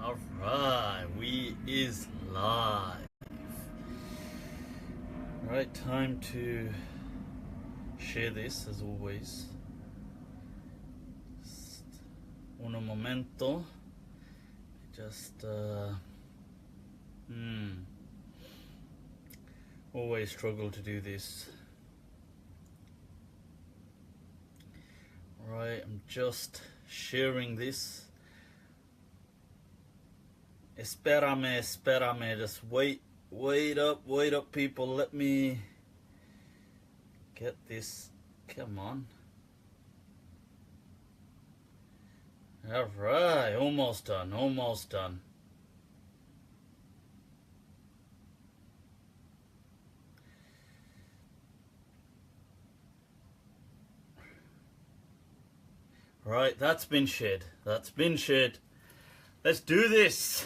Alright, we is live. Right, time to share this as always. Just un momento. Just always struggle to do this. Right, I'm just sharing this. Espérame, just wait up people, let me get this, come on. Alright, almost done. Right, that's been shared. Let's do this.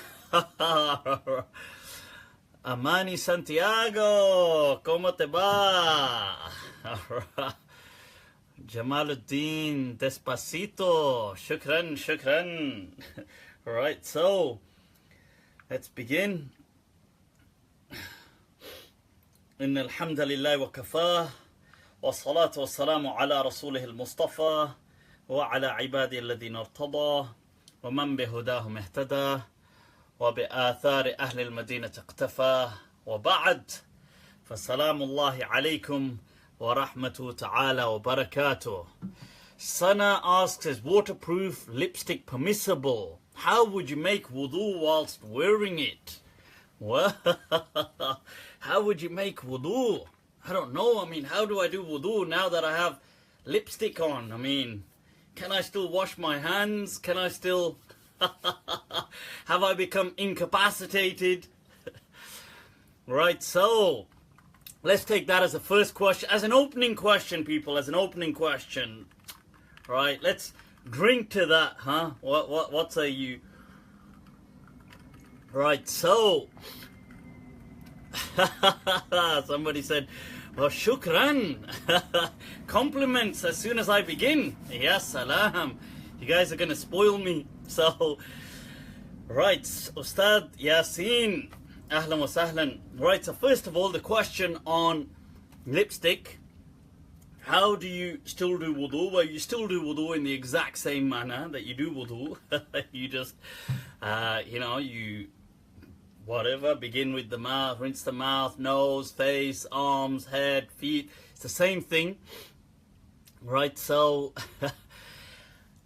Amani Santiago, ¿cómo te va? Jamaluddin, despacito, shukran. Alright, so let's begin. إن الحمد لله وكفاه والصلاة والسلام على رسوله المصطفى وعلى عباده الذين ارتضى ومن بهداهم اهتدى وبآثار أهل المدينة اقتفى وبعد فسلام الله عليكم ورحمة تعالى وبركاته. Sana asks, is waterproof lipstick permissible? How would you make wudu whilst wearing it? Well, how would you make wudu? I don't know. I mean, how do I do wudu now that I have lipstick on? I mean, can I still wash my hands? Can I still... have I become incapacitated? Right, so let's take that as a first question, as an opening question, people, as an opening question. Right, let's drink to that, huh? What say you? Right, so somebody said, well, shukran. Compliments as soon as I begin. Yes, salam. You guys are going to spoil me. So, right, Ustad Yasin, ahlan wa sahlan. Right, so first of all, the question on lipstick. How do you still do wudu? Well, you still do wudu in the exact same manner that you do wudu. You just, you whatever, begin with the mouth, rinse the mouth, nose, face, arms, head, feet. It's the same thing. Right, so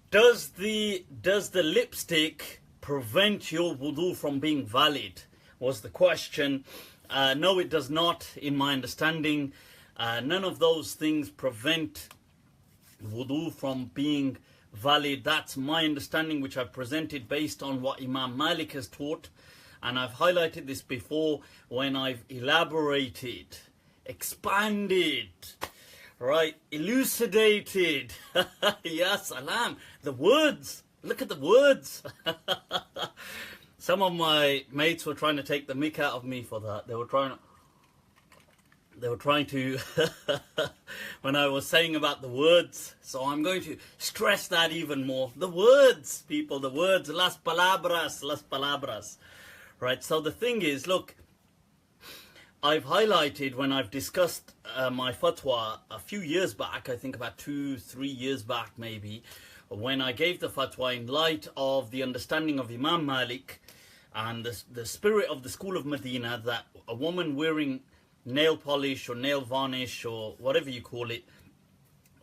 does the lipstick prevent your wudu from being valid? Was the question. No, it does not, in my understanding. None of those things prevent wudu from being valid. That's my understanding, which I've presented based on what Imam Malik has taught. And I've highlighted this before when I've elaborated, expanded, right, elucidated. Ya salam. The words. Look at the words. Some of my mates were trying to take the mick out of me for that. They were trying to when I was saying about the words. So I'm going to stress that even more. The words, people, the words. Las palabras. Right, so the thing is, look, I've highlighted when I've discussed my fatwa a few years back, I think about 2-3 years back maybe, when I gave the fatwa in light of the understanding of Imam Malik and the spirit of the school of Medina, that a woman wearing nail polish or nail varnish or whatever you call it,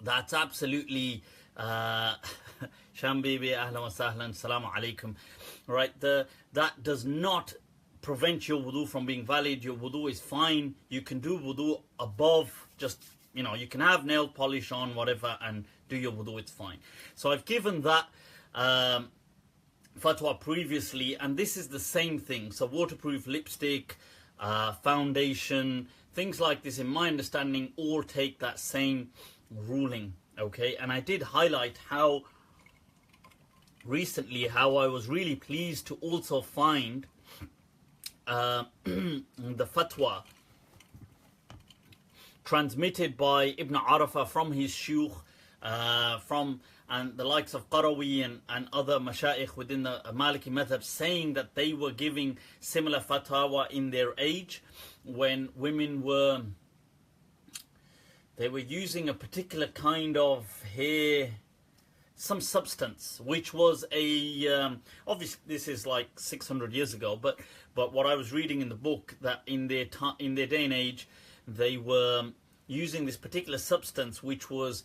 that's absolutely Shambibi, ahlan wa sahlan, salamu alaikum. Right, that does not prevent your wudu from being valid. Your wudu is fine. You can do wudu above, just, you can have nail polish on, whatever, and do your wudu, it's fine. So I've given that fatwa previously, and this is the same thing. So waterproof lipstick, foundation, things like this, in my understanding, all take that same ruling, okay? And I did highlight how recently, how I was really pleased to also find the fatwa transmitted by Ibn Arafah from his shuyukh, and the likes of Qarawi and other mashayikh within the Maliki madhab, saying that they were giving similar fatwa in their age when women were using a particular kind of hair, some substance, which was obviously this is like 600 years ago, but what I was reading in the book, that in their day and age they were using this particular substance, which was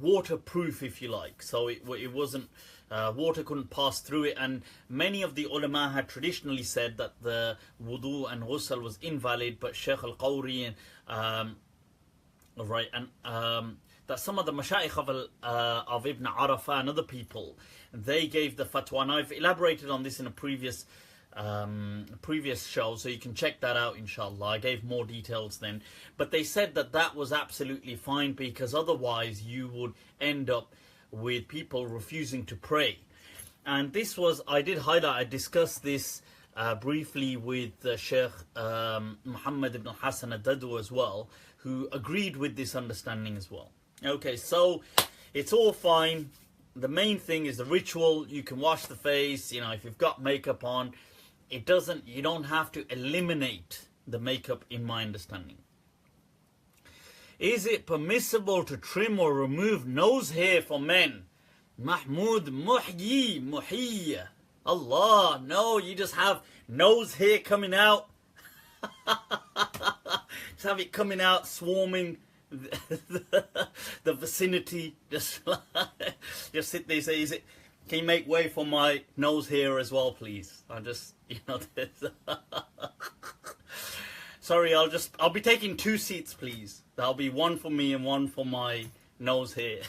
waterproof, if you like. So it wasn't, water couldn't pass through it, and many of the ulama had traditionally said that the wudu and ghusl was invalid, but Shaykh al-Qawri that some of the mashayikh of Ibn Arafah and other people, they gave the fatwa, and I've elaborated on this in a previous show, so you can check that out, inshallah. I gave more details then, but they said that was absolutely fine, because otherwise you would end up with people refusing to pray. And this was, I discussed this briefly with Sheikh Muhammad ibn Hassan ad-Dadu as well, who agreed with this understanding as well. Okay, so it's all fine. The main thing is the ritual. You can wash the face, if you've got makeup on. You don't have to eliminate the makeup, in my understanding. Is it permissible to trim or remove nose hair for men? Mahmoud Muhyi. Allah, no, you just have nose hair coming out. Just have it coming out, swarming the vicinity. Just sit there, say, can you make way for my nose hair as well, please? Sorry, I'll be taking 2 seats, please. There'll be one for me and one for my nose hair.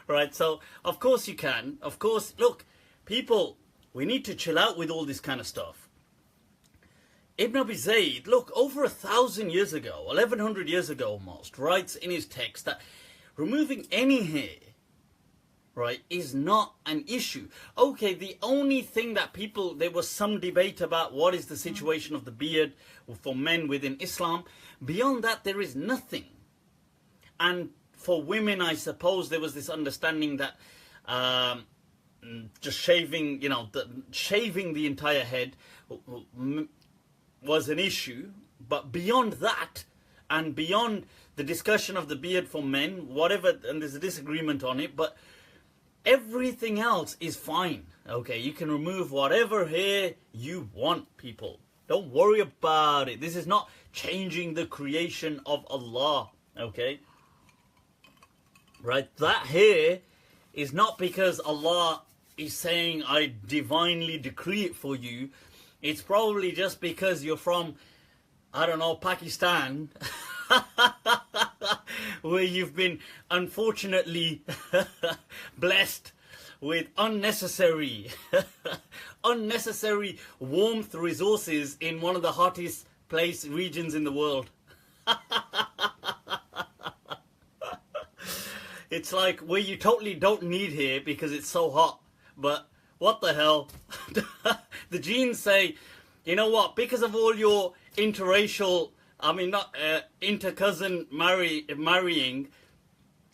Right, so of course you can. Of course, look, people, we need to chill out with all this kind of stuff. Ibn Abi Zayd, look, over 1,000 years ago, 1,100 years ago almost, writes in his text that removing any hair, right, is not an issue. Okay, the only thing that there was some debate about what is the situation of the beard for men within Islam. Beyond that, there is nothing. And for women, I suppose there was this understanding that just shaving, shaving the entire head was an issue. But beyond that, and beyond the discussion of the beard for men, whatever, and there's a disagreement on it, but everything else is fine. Okay, you can remove whatever hair you want, people. Don't worry about it. This is not changing the creation of Allah. Okay? Right? That hair is not because Allah is saying, I divinely decree it for you. It's probably just because you're from, I don't know, Pakistan, where you've been unfortunately blessed with unnecessary warmth resources in one of the hottest regions in the world. It's like where you totally don't need hair because it's so hot, but what the hell? The genes say, you know what, because of all your interracial, inter-cousin marrying,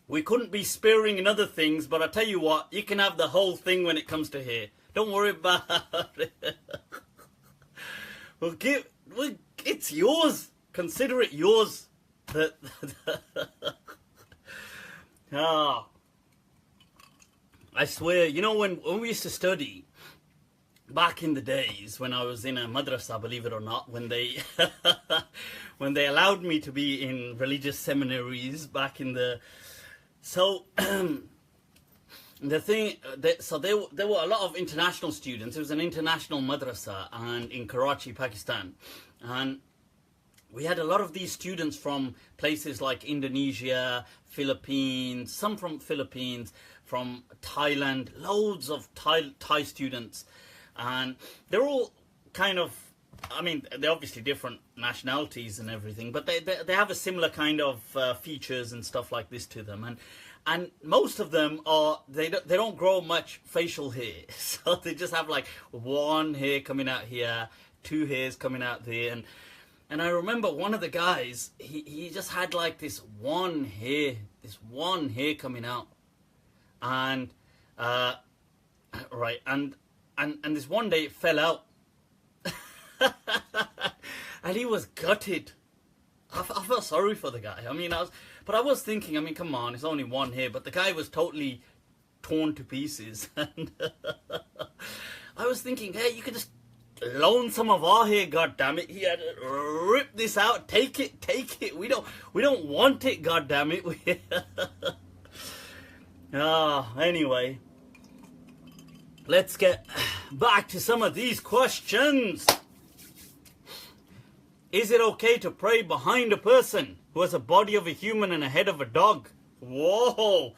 we couldn't be sparing in other things, but I tell you what, you can have the whole thing when it comes to hair. Don't worry about it. It's yours. Consider it yours. I swear, when we used to study, back in the days when I was in a madrasa, believe it or not, when they allowed me to be in religious seminaries back in the... So, the thing, so there were a lot of international students. It was an international madrasa and in Karachi, Pakistan. And we had a lot of these students from places like Indonesia, Philippines, some from Philippines, from Thailand, loads of Thai students. And they're all kind of, they're obviously different nationalities and everything, but they have a similar kind of features and stuff like this to them. And most of them they don't grow much facial hair, so they just have like one hair coming out here, 2 hairs coming out there, and And I remember one of the guys, he just had like this one hair coming out. And, right, and this one day it fell out. And he was gutted. I felt sorry for the guy. I mean, but I was thinking, I mean, come on, it's only one hair. But the guy was totally torn to pieces. And I was thinking, hey, you could just loan some of our hair, God damn it. He had to rip this out, take it. We don't want it, God damn it. Anyway, let's get back to some of these questions. Is it okay to pray behind a person who has a body of a human and a head of a dog? Whoa.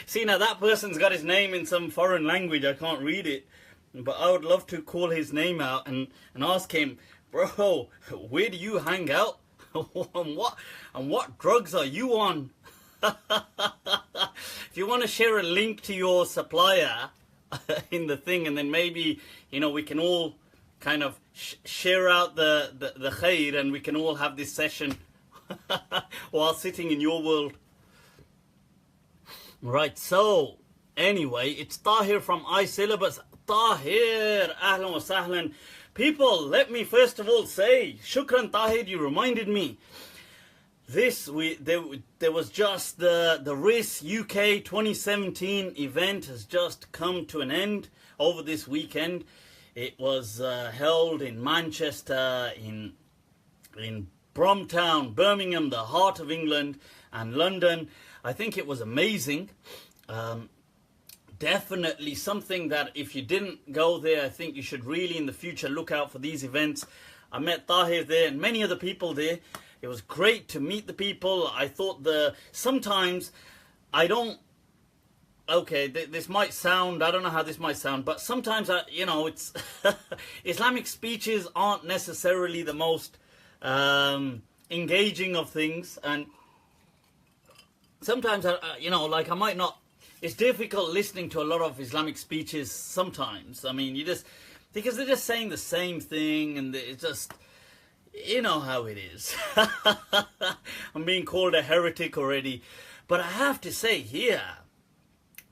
See, now that person's got his name in some foreign language. I can't read it. But I would love to call his name out and ask him, bro, where do you hang out? and what drugs are you on? If you want to share a link to your supplier in the thing, and then maybe, we can all kind of share out the khair, and we can all have this session while sitting in your world. Right, so anyway, it's Tahir from iSyllabus. Tahir, ahlan wa sahlan. People, let me first of all say, shukran Tahir, you reminded me. There was just the RIS UK 2017 event has just come to an end over this weekend. It was held in Manchester, in Bromtown, Birmingham, the heart of England, and London. I think it was amazing. Definitely something that if you didn't go there, I think you should really in the future look out for these events. I met Tahir there and many other people there. It was great to meet the people. I thought sometimes I don't, okay, this might sound, I don't know how this might sound, but sometimes, it's, Islamic speeches aren't necessarily the most engaging of things. And sometimes, I might not, it's difficult listening to a lot of Islamic speeches sometimes. I mean, because they're just saying the same thing, and it's just, you know how it is. I'm being called a heretic already. But I have to say here,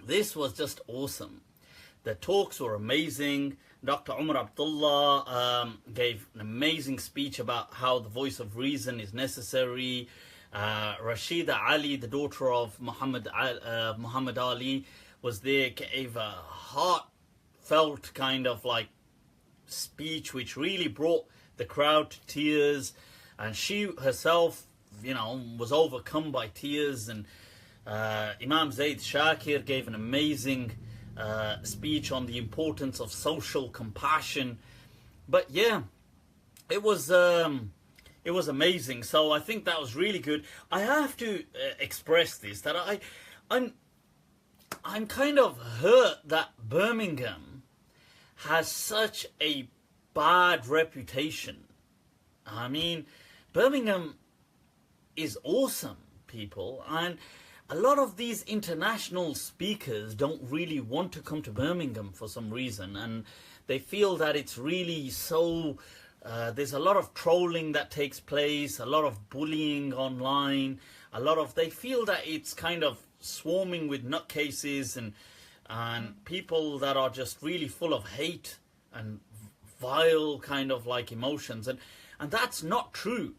this was just awesome. The talks were amazing. Dr. Umar Abdullah gave an amazing speech about how the voice of reason is necessary. Rashida Ali, the daughter of Muhammad Ali, was there, gave a heartfelt kind of like speech which really brought the crowd to tears, and she herself, was overcome by tears. And Imam Zaid Shakir gave an amazing speech on the importance of social compassion. But yeah, it was amazing. So I think that was really good. I have to express this, that I'm kind of hurt that Birmingham has such a bad reputation. I mean, Birmingham is awesome, people, and a lot of these international speakers don't really want to come to Birmingham for some reason, and they feel that it's really so there's a lot of trolling that takes place, a lot of bullying online, they feel that it's kind of swarming with nutcases and people that are just really full of hate and vile kind of like emotions, and that's not true.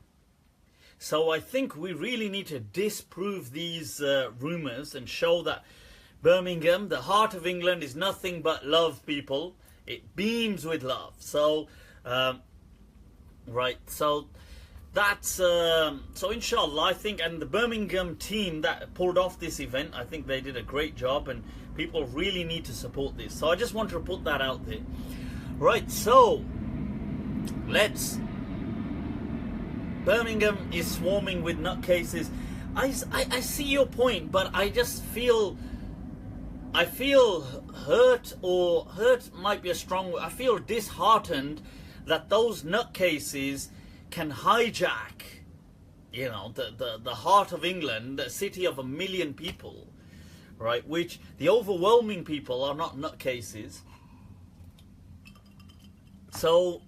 So I think we really need to disprove these rumours and show that Birmingham, the heart of England, is nothing but love, people. It beams with love. So right, so that's so inshallah, I think, and the Birmingham team that pulled off this event, I think they did a great job, and people really need to support this. So I just want to put that out there. Right, so Birmingham is swarming with nutcases. I see your point, but I just feel hurt, or hurt might be a strong word. I feel disheartened that those nutcases can hijack, the heart of England, the city of 1 million people, right? Which the overwhelming people are not nutcases. So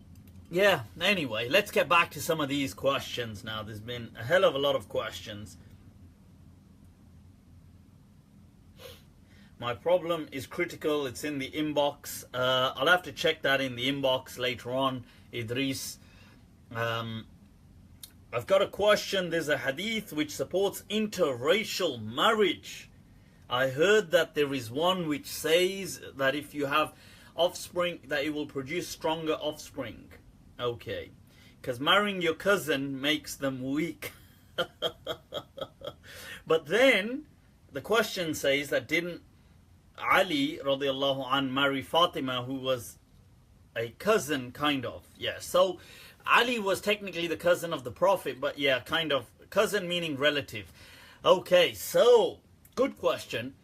Yeah, anyway, let's get back to some of these questions now. There's been a hell of a lot of questions. My problem is critical. It's in the inbox. I'll have to check that in the inbox later on, Idris. I've got a question. There's a hadith which supports interracial marriage. I heard that there is one which says that if you have offspring, that it will produce stronger offspring. Okay. Because marrying your cousin makes them weak. But then, the question says that didn't Ali radiallahu an marry Fatima, who was a cousin, kind of. Yeah, so Ali was technically the cousin of the Prophet, but yeah, kind of. Cousin meaning relative. Okay, so, good question.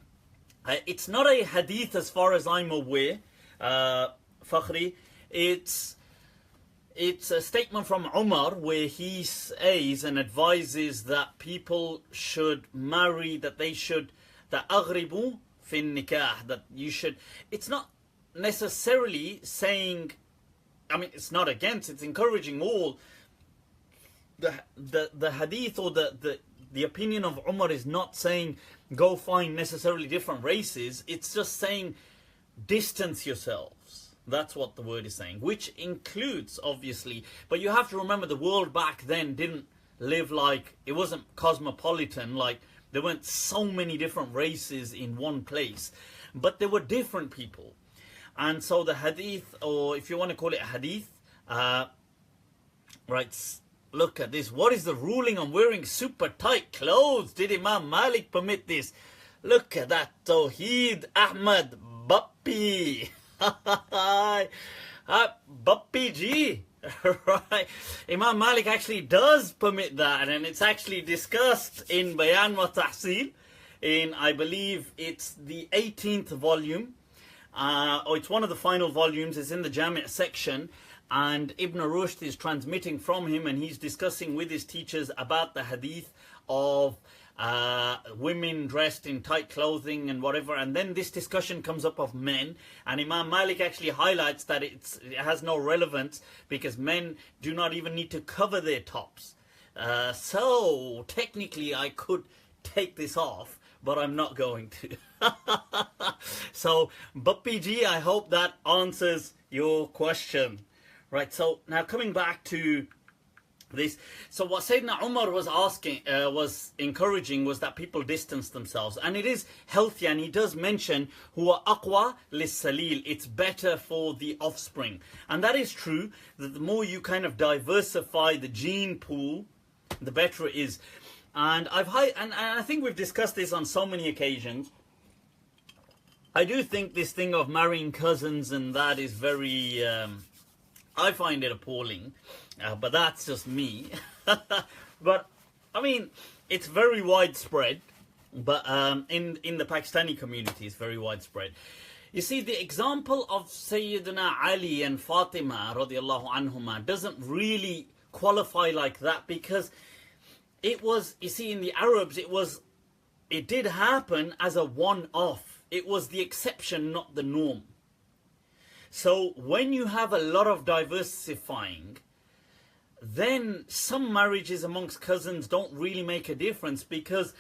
It's not a hadith as far as I'm aware, Fakhri. It's a statement from Umar where he says and advises that people should marry, that they should, that aghribu fin nikah, that you should. It's not necessarily saying, I mean, it's not against, it's encouraging all. The hadith or the opinion of Umar is not saying go find necessarily different races. It's just saying distance yourselves. That's what the word is saying, which includes, obviously, but you have to remember the world back then didn't live like, it wasn't cosmopolitan, like there weren't so many different races in one place, but there were different people. And so the hadith, or if you want to call it a hadith, right, look at this. What is the ruling on wearing super tight clothes? Did Imam Malik permit this? Look at that. Tawheed Ahmad Bappi. Bappi Ji. Right. Imam Malik actually does permit that, and it's actually discussed in Bayan wa Tahsil in, I believe it's the 18th volume. Or it's one of the final volumes. It's in the Jami' section. And Ibn Rushd is transmitting from him, and he's discussing with his teachers about the hadith of women dressed in tight clothing and whatever. And then this discussion comes up of men, and Imam Malik actually highlights that it has no relevance because men do not even need to cover their tops. So technically I could take this off, but I'm not going to. So Bappi Ji, I hope that answers your question. Right, so now coming back to this, so what Sayyidina Umar was asking, was encouraging, was that people distance themselves, and it is healthy, and he does mention huwa aqwa lis-salil, it's better for the offspring, and that is true, that the more you kind of diversify the gene pool, the better it is. And I think we've discussed this on so many occasions. I do think this thing of marrying cousins and that is very I find it appalling, but that's just me. But I mean, it's very widespread. But in the Pakistani community, it's very widespread. You see, the example of Sayyidina Ali and Fatima radiallahu anhuma doesn't really qualify like that, because it was, you see, in the Arabs, it did happen as a one-off. It was the exception, not the norm. So when you have a lot of diversifying, then some marriages amongst cousins don't really make a difference, because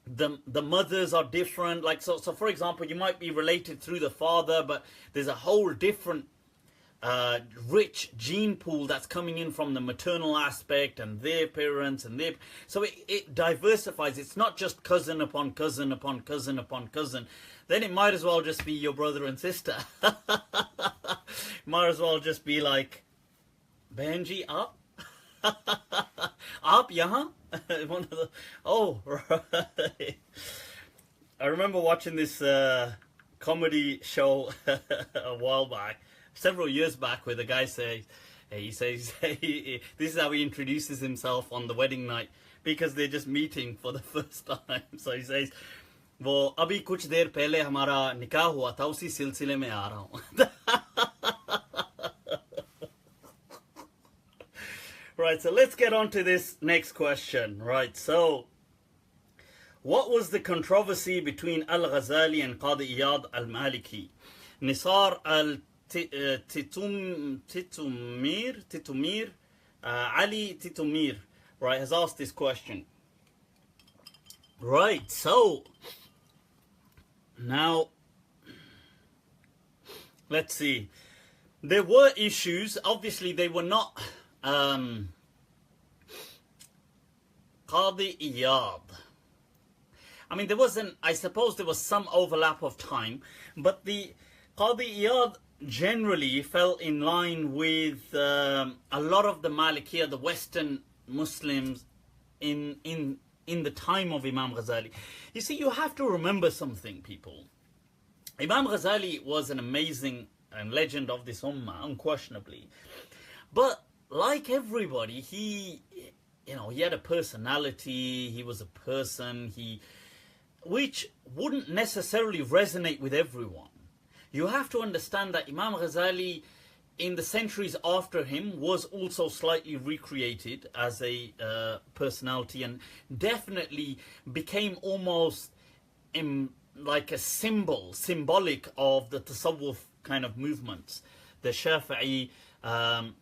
the mothers are different. Like so for example, you might be related through the father, but there's a whole different rich gene pool that's coming in from the maternal aspect and their parents and their, so it diversifies. It's not just cousin upon cousin upon cousin upon cousin. Then it might as well just be your brother and sister. Might as well just be like, Benji, up? Up, yahan? One of the, oh, right. I remember watching this comedy show a while back, several years back, where the guy says, this is how he introduces himself on the wedding night, because they're just meeting for the first time. So he says, वो अभी कुछ देर पहले हमारा निकाह हुआ था, उसी सिलसिले में आ रहा हूँ. Right, so let's get on to this next question. Right, so what was the controversy between Al-Ghazali and Qadi Iyad Al-Maliki? Nisar Titumir, Ali Titumir, right, has asked this question. Right, so now let's see. There were issues. Obviously, they were not Qadi Iyad. I mean, I suppose there was some overlap of time, but the Qadi Iyad generally fell in line with a lot of the Malikiya, the Western Muslims in the time of Imam Ghazali. You see, you have to remember something, people. Imam Ghazali was an amazing and legend of this ummah, unquestionably. But like everybody, he had a personality. He was a person. Which wouldn't necessarily resonate with everyone. You have to understand that Imam Ghazali, in the centuries after him, was also slightly recreated as a personality, and definitely became almost like a symbolic of the tasawwuf kind of movements, the Shafi'i, the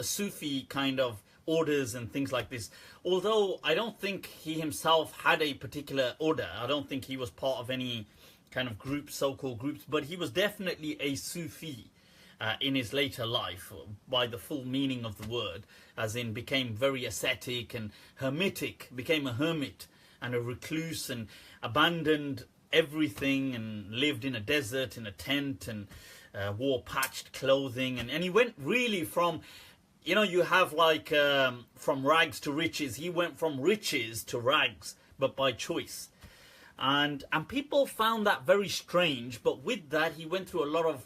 Sufi kind of orders and things like this. Although I don't think he himself had a particular order. I don't think he was part of any kind of groups, so-called groups, but he was definitely a Sufi in his later life, by the full meaning of the word, as in became very ascetic and hermetic, became a hermit and a recluse, and abandoned everything and lived in a desert in a tent, and wore patched clothing, and he went really from, you have like from rags to riches. He went from riches to rags, but by choice. And people found that very strange, but with that he went through a lot of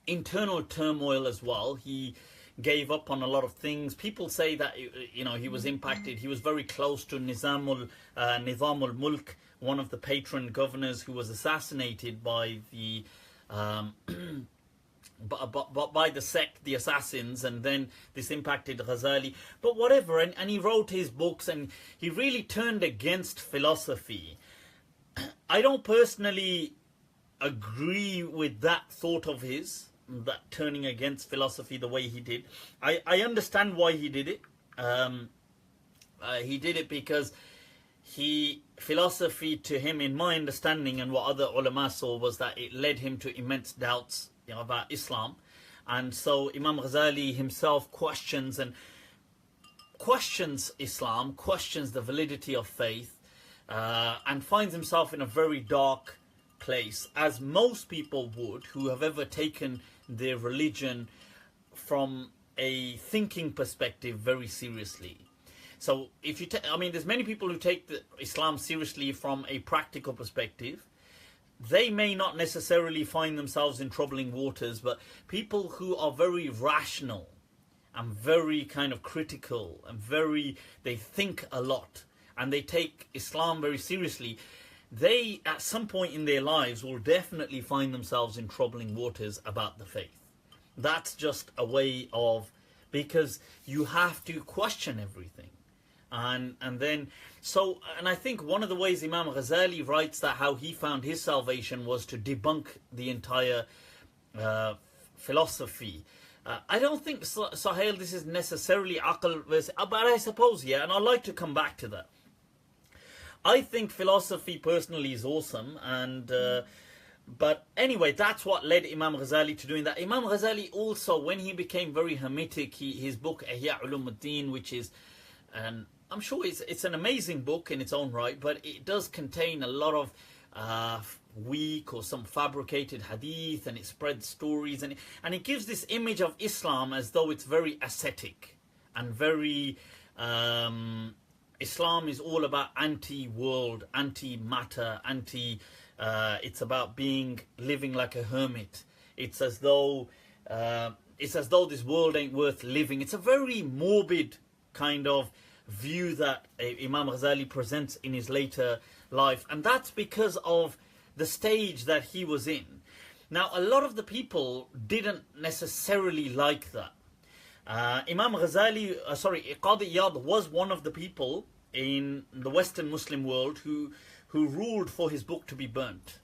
internal turmoil as well. He gave up on a lot of things. People say that he was impacted. He was very close to Nizamul Mulk, one of the patron governors, who was assassinated by the by the sect, the assassins, and then this impacted Ghazali. But whatever, and he wrote his books, and he really turned against philosophy. I don't personally agree with that thought of his, that turning against philosophy the way he did. I understand why he did it. He did it because philosophy to him, in my understanding, and what other ulama saw, was that it led him to immense doubts about Islam. And so Imam Ghazali himself questions Islam, questions the validity of faith, and finds himself in a very dark place, as most people would who have ever taken their religion from a thinking perspective very seriously. So if you there's many people who take Islam seriously from a practical perspective. They may not necessarily find themselves in troubling waters, but people who are very rational and very kind of critical and they think a lot and they take Islam very seriously, they at some point in their lives will definitely find themselves in troubling waters about the faith. That's just a way of, because you have to question everything. And I think one of the ways Imam Ghazali writes that how he found his salvation was to debunk the entire philosophy. I don't think, Sahel, this is necessarily aql versus, but I suppose, yeah, and I'd like to come back to that. I think philosophy personally is awesome, and but anyway, that's what led Imam Ghazali to doing that. Imam Ghazali also, when he became very hermetic, his book Ihya Deen, which is I'm sure it's an amazing book in its own right, but it does contain a lot of weak or some fabricated hadith, and it spreads stories, and it gives this image of Islam as though it's very ascetic and very Islam is all about anti-world, anti-matter, it's about living like a hermit. It's as though this world ain't worth living. It's a very morbid kind of view that Imam Ghazali presents in his later life, and that's because of the stage that he was in. Now, a lot of the people didn't necessarily like that. Imam Ghazali, Qadi Iyad was one of the people in the Western Muslim world who ruled for his book to be burnt.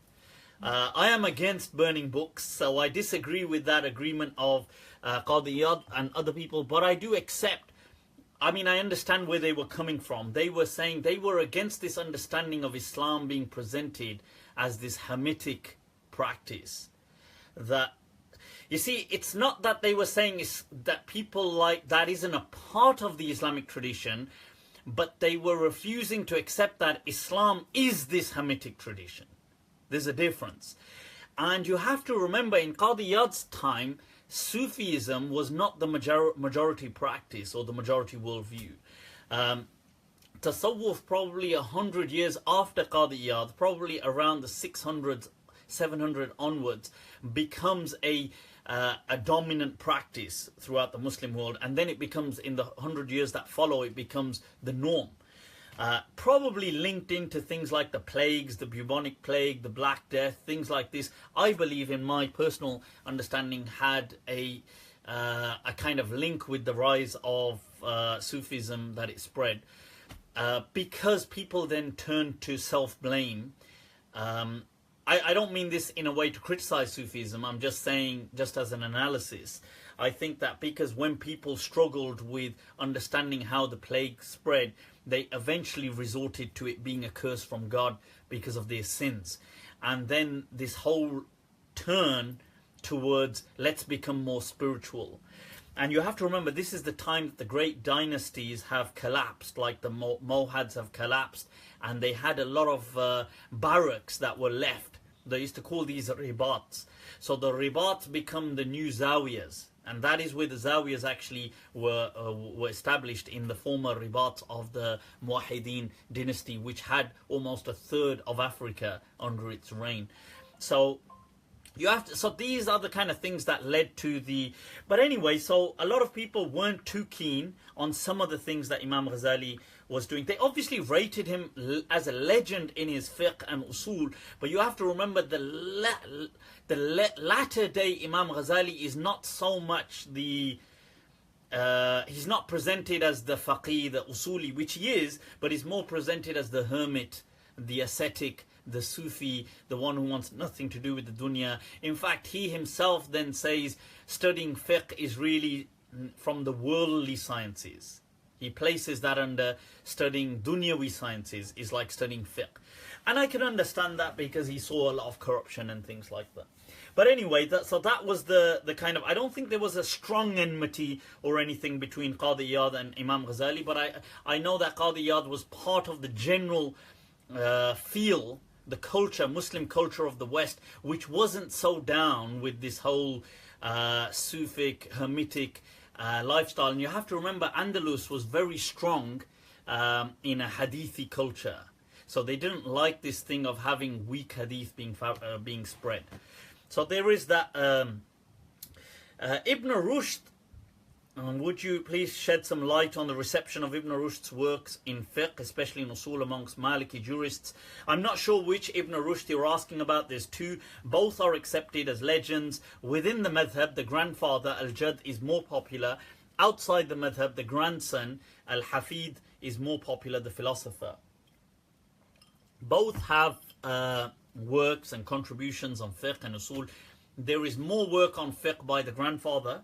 I am against burning books, so I disagree with that agreement of Qadi Iyad and other people, but I do accept, I mean, I understand where they were coming from. They were saying they were against this understanding of Islam being presented as this Hermetic practice. That, you see, it's not that they were saying that people like that isn't a part of the Islamic tradition, but they were refusing to accept that Islam is this Hermetic tradition. There's a difference. And you have to remember, in Qadi Iyad's time, Sufism was not the majority practice or the majority worldview. Tasawwuf, probably 100 years after Qadi Iyad, probably around the 600s, 700 onwards, becomes a dominant practice throughout the Muslim world, and then it becomes, in the 100 years that follow, it becomes the norm. Probably linked into things like the plagues, the bubonic plague, the Black Death, things like this. I believe, in my personal understanding, had a kind of link with the rise of Sufism, that it spread. Because people then turned to self-blame. I don't mean this in a way to criticize Sufism, I'm just saying, just as an analysis. I think that because when people struggled with understanding how the plague spread, they eventually resorted to it being a curse from God because of their sins. And then this whole turn towards, let's become more spiritual. And you have to remember, this is the time that the great dynasties have collapsed, like the Mohads have collapsed, and they had a lot of barracks that were left. They used to call these ribats. So the ribats become the new zawiyas. And that is where the zawiyas actually were established, in the former ribats of the Muwahhideen dynasty, which had almost a third of Africa under its reign. So you have to, so these are the kind of things that led to the, but anyway, so a lot of people weren't too keen on some of the things that Imam Ghazali was doing. They obviously rated him as a legend in his fiqh and usul, but you have to remember the latter day Imam Ghazali is not so much the he's not presented as the faqih, the usuli, which he is, but he's more presented as the hermit, the ascetic, the Sufi, the one who wants nothing to do with the dunya. In fact, he himself then says studying fiqh is really from the worldly sciences. He places that under studying dunyawi sciences is like studying fiqh. And I can understand that because he saw a lot of corruption and things like that. But anyway, so that was the kind of, I don't think there was a strong enmity or anything between Qadi Iyad and Imam Ghazali, but I know that Qadi Iyad was part of the general feel, the culture, Muslim culture of the West, which wasn't so down with this whole Sufic, Hermetic lifestyle. And you have to remember, Andalus was very strong in a Hadithi culture. So they didn't like this thing of having weak Hadith being spread. So there is that. Ibn Rushd, would you please shed some light on the reception of Ibn Rushd's works in fiqh, especially in usul amongst Maliki jurists? I'm not sure which Ibn Rushd you're asking about. There's two. Both are accepted as legends. Within the madhab, the grandfather, Al-Jad, is more popular. Outside the madhab, the grandson, Al-Hafid, is more popular, the philosopher. Both have works and contributions on fiqh and usul. There is more work on fiqh by the grandfather,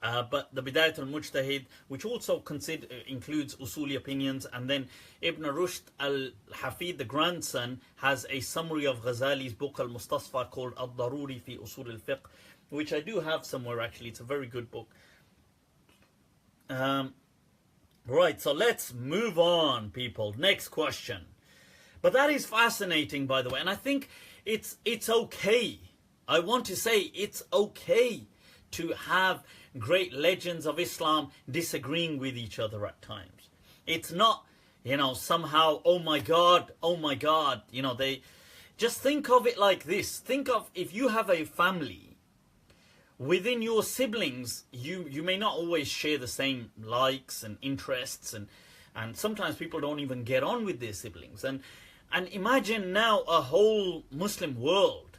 but the Bidayat al-Mujtahid, which also includes usuli opinions, and then Ibn Rushd al-Hafid, the grandson, has a summary of Ghazali's book al-Mustasfa called Al-Daruri fi Usul al-Fiqh, which I do have somewhere actually. It's a very good book. Right, so let's move on, people. Next question. But that is fascinating, by the way, and I think it's okay. I want to say it's okay to have great legends of Islam disagreeing with each other at times. It's not, somehow, oh my God, they just think of it like this. Think of, if you have a family, within your siblings, you may not always share the same likes and interests, and sometimes people don't even get on with their siblings. And imagine now a whole Muslim world.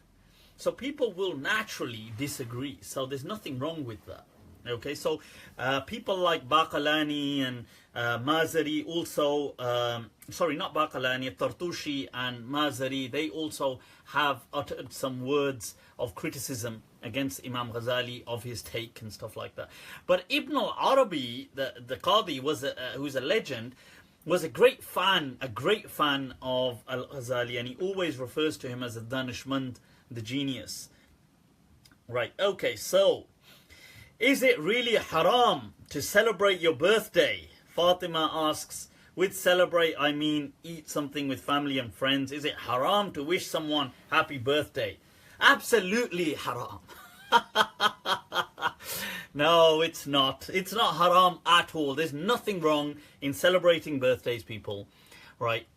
So people will naturally disagree. So there's nothing wrong with that. Okay, so people like Baqalani and Mazari also, sorry, not Baqalani, Tartushi and Mazari, they also have uttered some words of criticism against Imam Ghazali of his take and stuff like that. But Ibn al-Arabi, the Qadi, who's a legend, was a great fan of Al-Ghazali, and he always refers to him as a Danishmand, the genius. Right, okay, so is it really haram to celebrate your birthday? Fatima asks, with celebrate I mean eat something with family and friends. Is it haram to wish someone happy birthday? Absolutely haram. No, it's not. It's not haram at all. There's nothing wrong in celebrating birthdays, people. Right?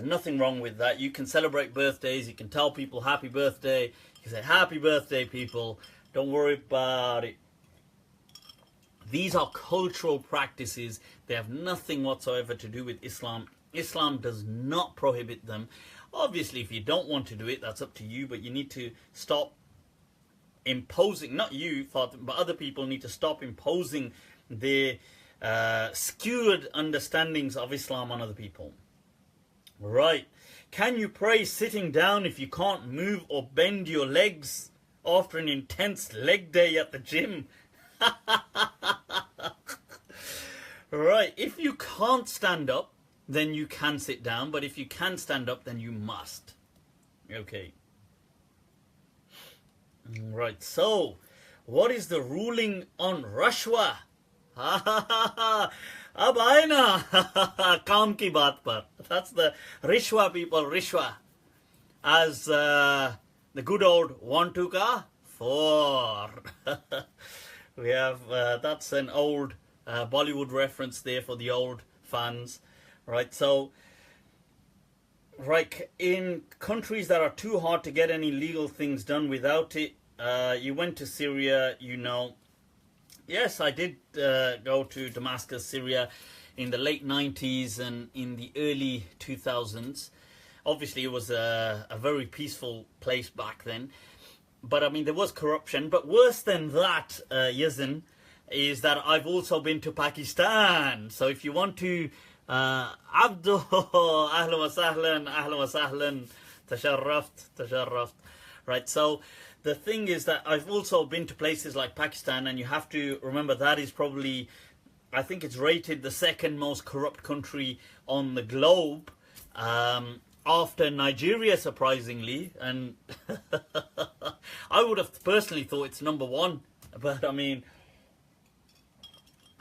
Nothing wrong with that. You can celebrate birthdays. You can tell people happy birthday. You can say happy birthday, people. Don't worry about it. These are cultural practices. They have nothing whatsoever to do with Islam. Islam does not prohibit them. Obviously, if you don't want to do it, that's up to you. But you need to stop imposing, not you, but other people need to stop imposing their skewed understandings of Islam on other people. Right. Can you pray sitting down if you can't move or bend your legs after an intense leg day at the gym? Right. If you can't stand up, then you can sit down. But if you can stand up, then you must. Okay. Right. So, what is the ruling on Rashwa? Ab aaye na kaam ki baat par. That's the Rishwa, people. Rishwa. As the good old 1 2 ka 4. We have that's an old Bollywood reference there for the old fans, right? So, right, in countries that are too hard to get any legal things done without it, you went to Syria, you know. Yes, I did go to Damascus, Syria in the late 90s and in the early 2000s. Obviously, it was a very peaceful place back then. But I mean, there was corruption. But worse than that, Yazin, is that I've also been to Pakistan. So if you want to, Abdu, ahlan wa sahlan, tasharraft. Right, so the thing is that I've also been to places like Pakistan, and you have to remember that is probably, I think it's rated the second most corrupt country on the globe, after Nigeria, surprisingly. And I would have personally thought it's number one, but I mean,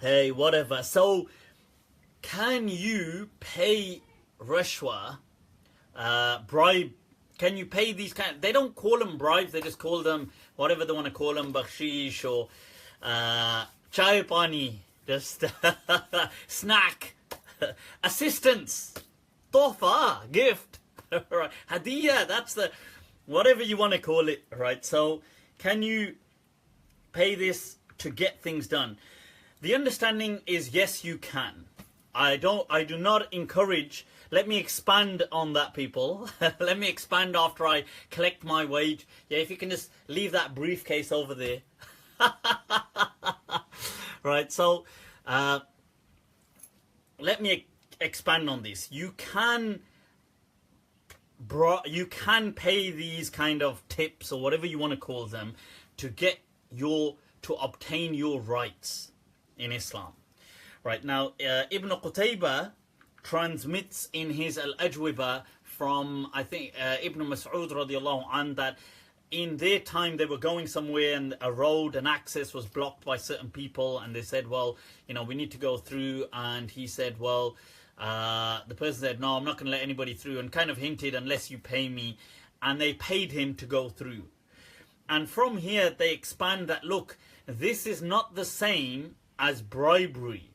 hey, whatever. So, can you pay Rashwa, bribe? Can you pay these kind? They don't call them bribes. They just call them whatever they want to call them, bakshish or chai pani, just snack, assistance, tohfa, gift, right? Hadiyah. That's the whatever you want to call it, right? So, can you pay this to get things done? The understanding is yes, you can. I do not encourage. Let me expand on that, people. Let me expand after I collect my wage. Yeah, if you can just leave that briefcase over there. Right, so let me expand on this. You can pay these kind of tips or whatever you want to call them to obtain your rights in Islam. Right, now Ibn Qutaybah transmits in his Al-Ajwiba from, I think, Ibn Mas'ud radiallahu anh, that in their time they were going somewhere and a road and access was blocked by certain people, and they said, well, you know, we need to go through, and he said, well, the person said, no, I'm not going to let anybody through, and kind of hinted, unless you pay me, and they paid him to go through. And from here they expand that, look, this is not the same as bribery.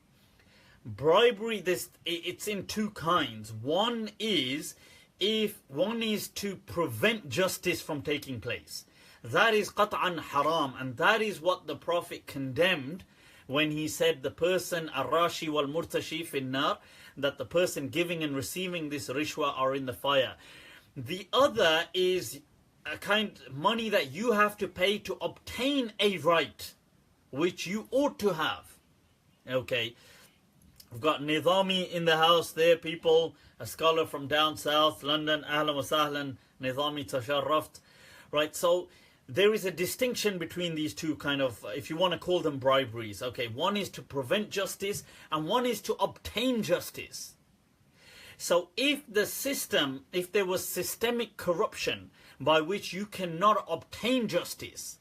Bribery, it's in two kinds. One is to prevent justice from taking place. That is qat'an haram, and that is what the Prophet condemned when he said the person ar-rashi wal murtashi fin nar, that the person giving and receiving this rishwa are in the fire. The other is a kind of money that you have to pay to obtain a right, which you ought to have. Okay, we've got Nizami in the house there, people, a scholar from down south, London, ahlan wa sahlan, Nizami tasharraft. Right, so there is a distinction between these two kind of, if you want to call them briberies. Okay, one is to prevent justice and one is to obtain justice. So if the system, if there was systemic corruption by which you cannot obtain justice,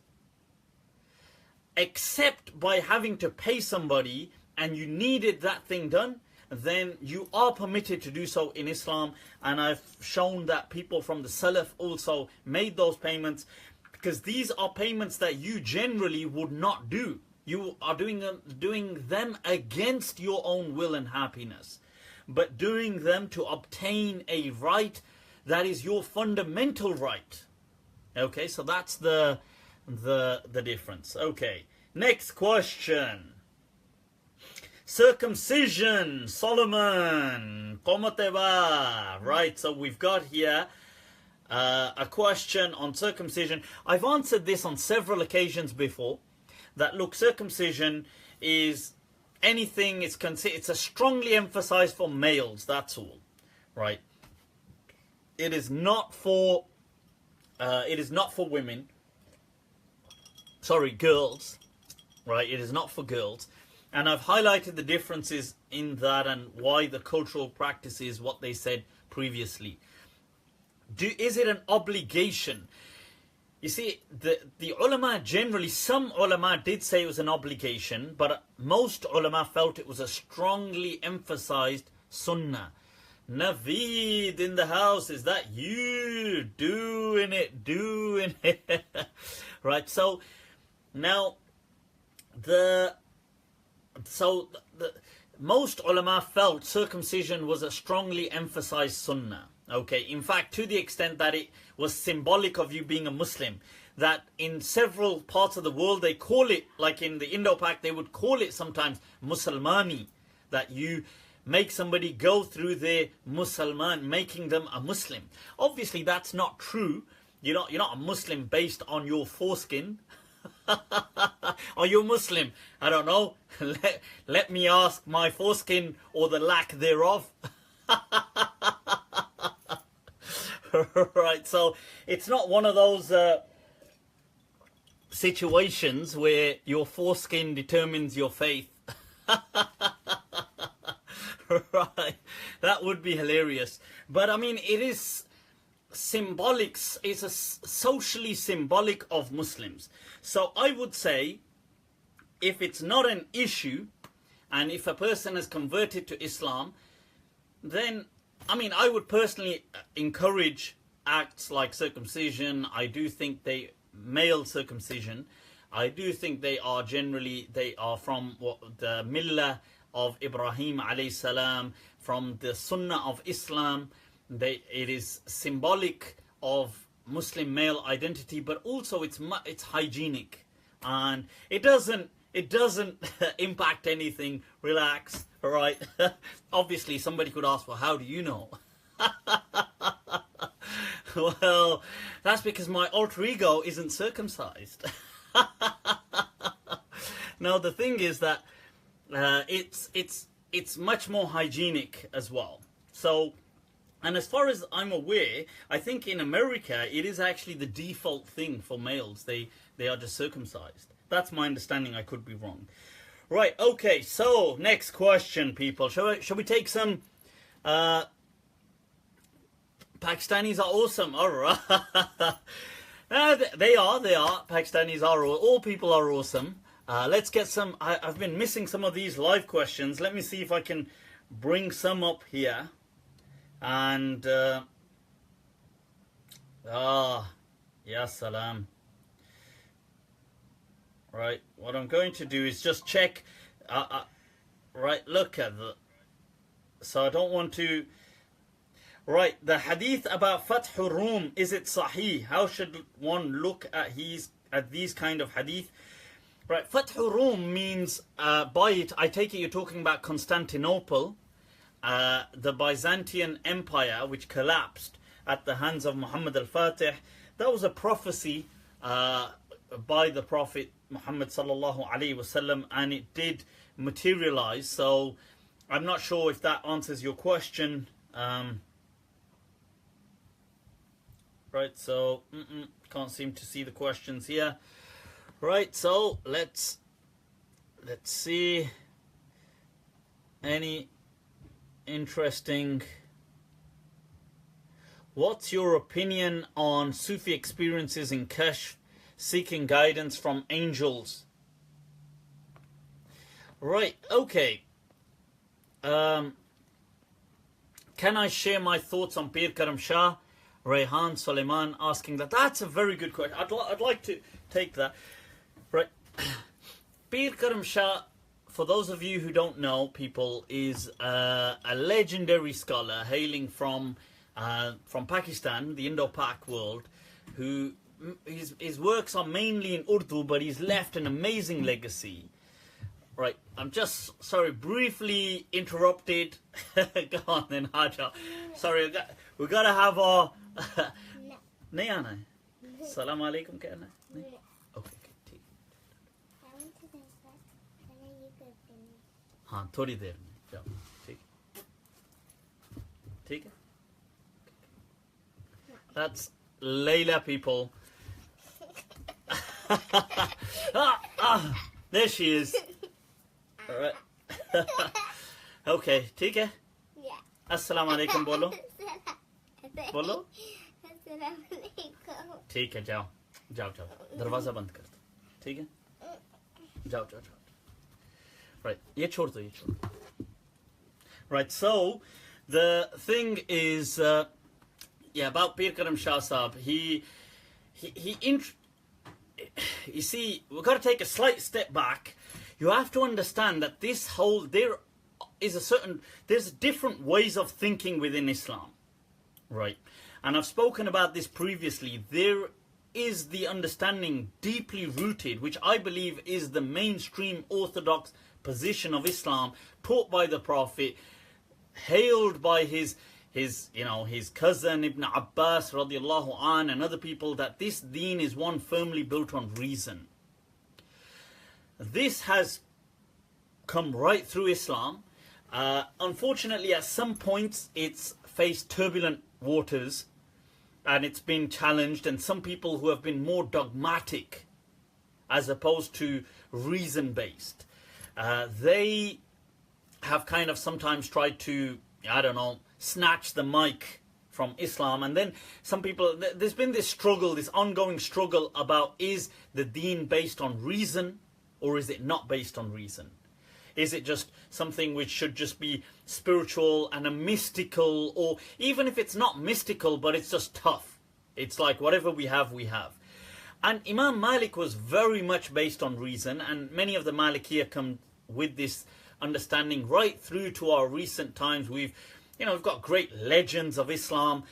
except by having to pay somebody and you needed that thing done, then you are permitted to do so in Islam. And I've shown that people from the Salaf also made those payments, because these are payments that you generally would not do. You are doing them against your own will and happiness, but doing them to obtain a right that is your fundamental right. Okay, so that's the difference. Okay, next question. Circumcision, Solomon, Qomateba. Right, so we've got here a question on circumcision. I've answered this on several occasions before, that look, circumcision is anything, it's a strongly emphasized for males, that's all. Right, it is not for women, sorry, girls. Right, it is not for girls. And I've highlighted the differences in that and why the cultural practice is what they said previously. Is it an obligation? You see, the ulama generally, some ulama did say it was an obligation, but most ulama felt it was a strongly emphasized sunnah. Naveed in the house, is that you doing it? Right, so now most ulama felt circumcision was a strongly emphasized sunnah. Okay, in fact, to the extent that it was symbolic of you being a Muslim, that in several parts of the world they call it, like in the Indo-Pak, they would call it sometimes Musalmani, that you make somebody go through their Musalman, making them a Muslim. Obviously, that's not true. You're not a Muslim based on your foreskin. Are you Muslim? I don't know. Let me ask my foreskin or the lack thereof. Right, so it's not one of those situations where your foreskin determines your faith. Right, that would be hilarious. But I mean, it is symbolic, it's a socially symbolic of Muslims. So I would say, if it's not an issue, and if a person has converted to Islam, then, I mean, I would personally encourage acts like circumcision. I do think male circumcision, I do think they are from the millah of Ibrahim alayhi salam, from the sunnah of Islam. It is symbolic of Muslim male identity, but also it's hygienic, and it doesn't impact anything. Relax, all right? Obviously, somebody could ask, well, how do you know? Well, that's because my alter ego isn't circumcised. Now, the thing is that it's much more hygienic as well. So, and as far as I'm aware, I think in America it is actually the default thing for males. They are just circumcised. That's my understanding. I could be wrong. Right. Okay. So next question, people. Shall we take some? Pakistanis are awesome. All right. They are. Pakistanis are. All people are awesome. Let's get some. I've been missing some of these live questions. Let me see if I can bring some up here. And ya salam. Right, what I'm going to do is just check. Right, look at the. So I don't want to. Right, the hadith about Fathur Rum, is it Sahih? How should one look at these kind of hadith? Right, Fathur Rum means by it, I take it you're talking about Constantinople. The Byzantine Empire, which collapsed at the hands of Muhammad al-Fatih. That was a prophecy by the Prophet Muhammad sallallahu alaihi wasallam, and it did materialize. So I'm not sure if that answers your question. Right, so can't seem to see the questions here. Right, so let's see any interesting. What's your opinion on Sufi experiences in kashf, seeking guidance from angels? Right, okay. Can I share my thoughts on Pir Karram Shah? Rayhan Suleiman asking that. That's a very good question. I'd like to take that. Right. Pir Karram Shah, for those of you who don't know, people, is a legendary scholar hailing from Pakistan, the Indo-Pak world, who his works are mainly in Urdu, but he's left an amazing legacy. Right, I'm just, sorry, briefly interrupted. Go on then, Haja. Sorry, we gotta have our... नहीं आना है सलाम अलैकुम कहना है okay ठीक हाँ थोड़ी देर में जाओ ठीक ठीक है that's Layla, people. There she is. All right. Okay, ठीक है अस्सलाम वालेकुम बोलो बोलो ठीक है जाओ जाओ जाओ दरवाजा बंद कर दो ठीक है जाओ जाओ जाओ right ये छोड़ दो right so the thing is yeah about Pir Karram Shah Sahab you see we've got to take a slight step back. You have to understand that there's different ways of thinking within Islam. Right, and I've spoken about this previously. There is the understanding deeply rooted, which I believe is the mainstream orthodox position of Islam, taught by the Prophet, hailed by his cousin Ibn Abbas radiallahu an and other people, that this Deen is one firmly built on reason. This has come right through Islam. Unfortunately, at some points it's faced turbulent waters and it's been challenged, and some people who have been more dogmatic as opposed to reason based, they have kind of sometimes tried to, I don't know, snatch the mic from Islam. And then some people, there's been this struggle, this ongoing struggle about, is the Deen based on reason or is it not based on reason? Is it just something which should just be spiritual and a mystical, or even if it's not mystical, but it's just tough. It's like whatever we have, we have. And Imam Malik was very much based on reason, and many of the Malikiyah come with this understanding right through to our recent times. We've got great legends of Islam.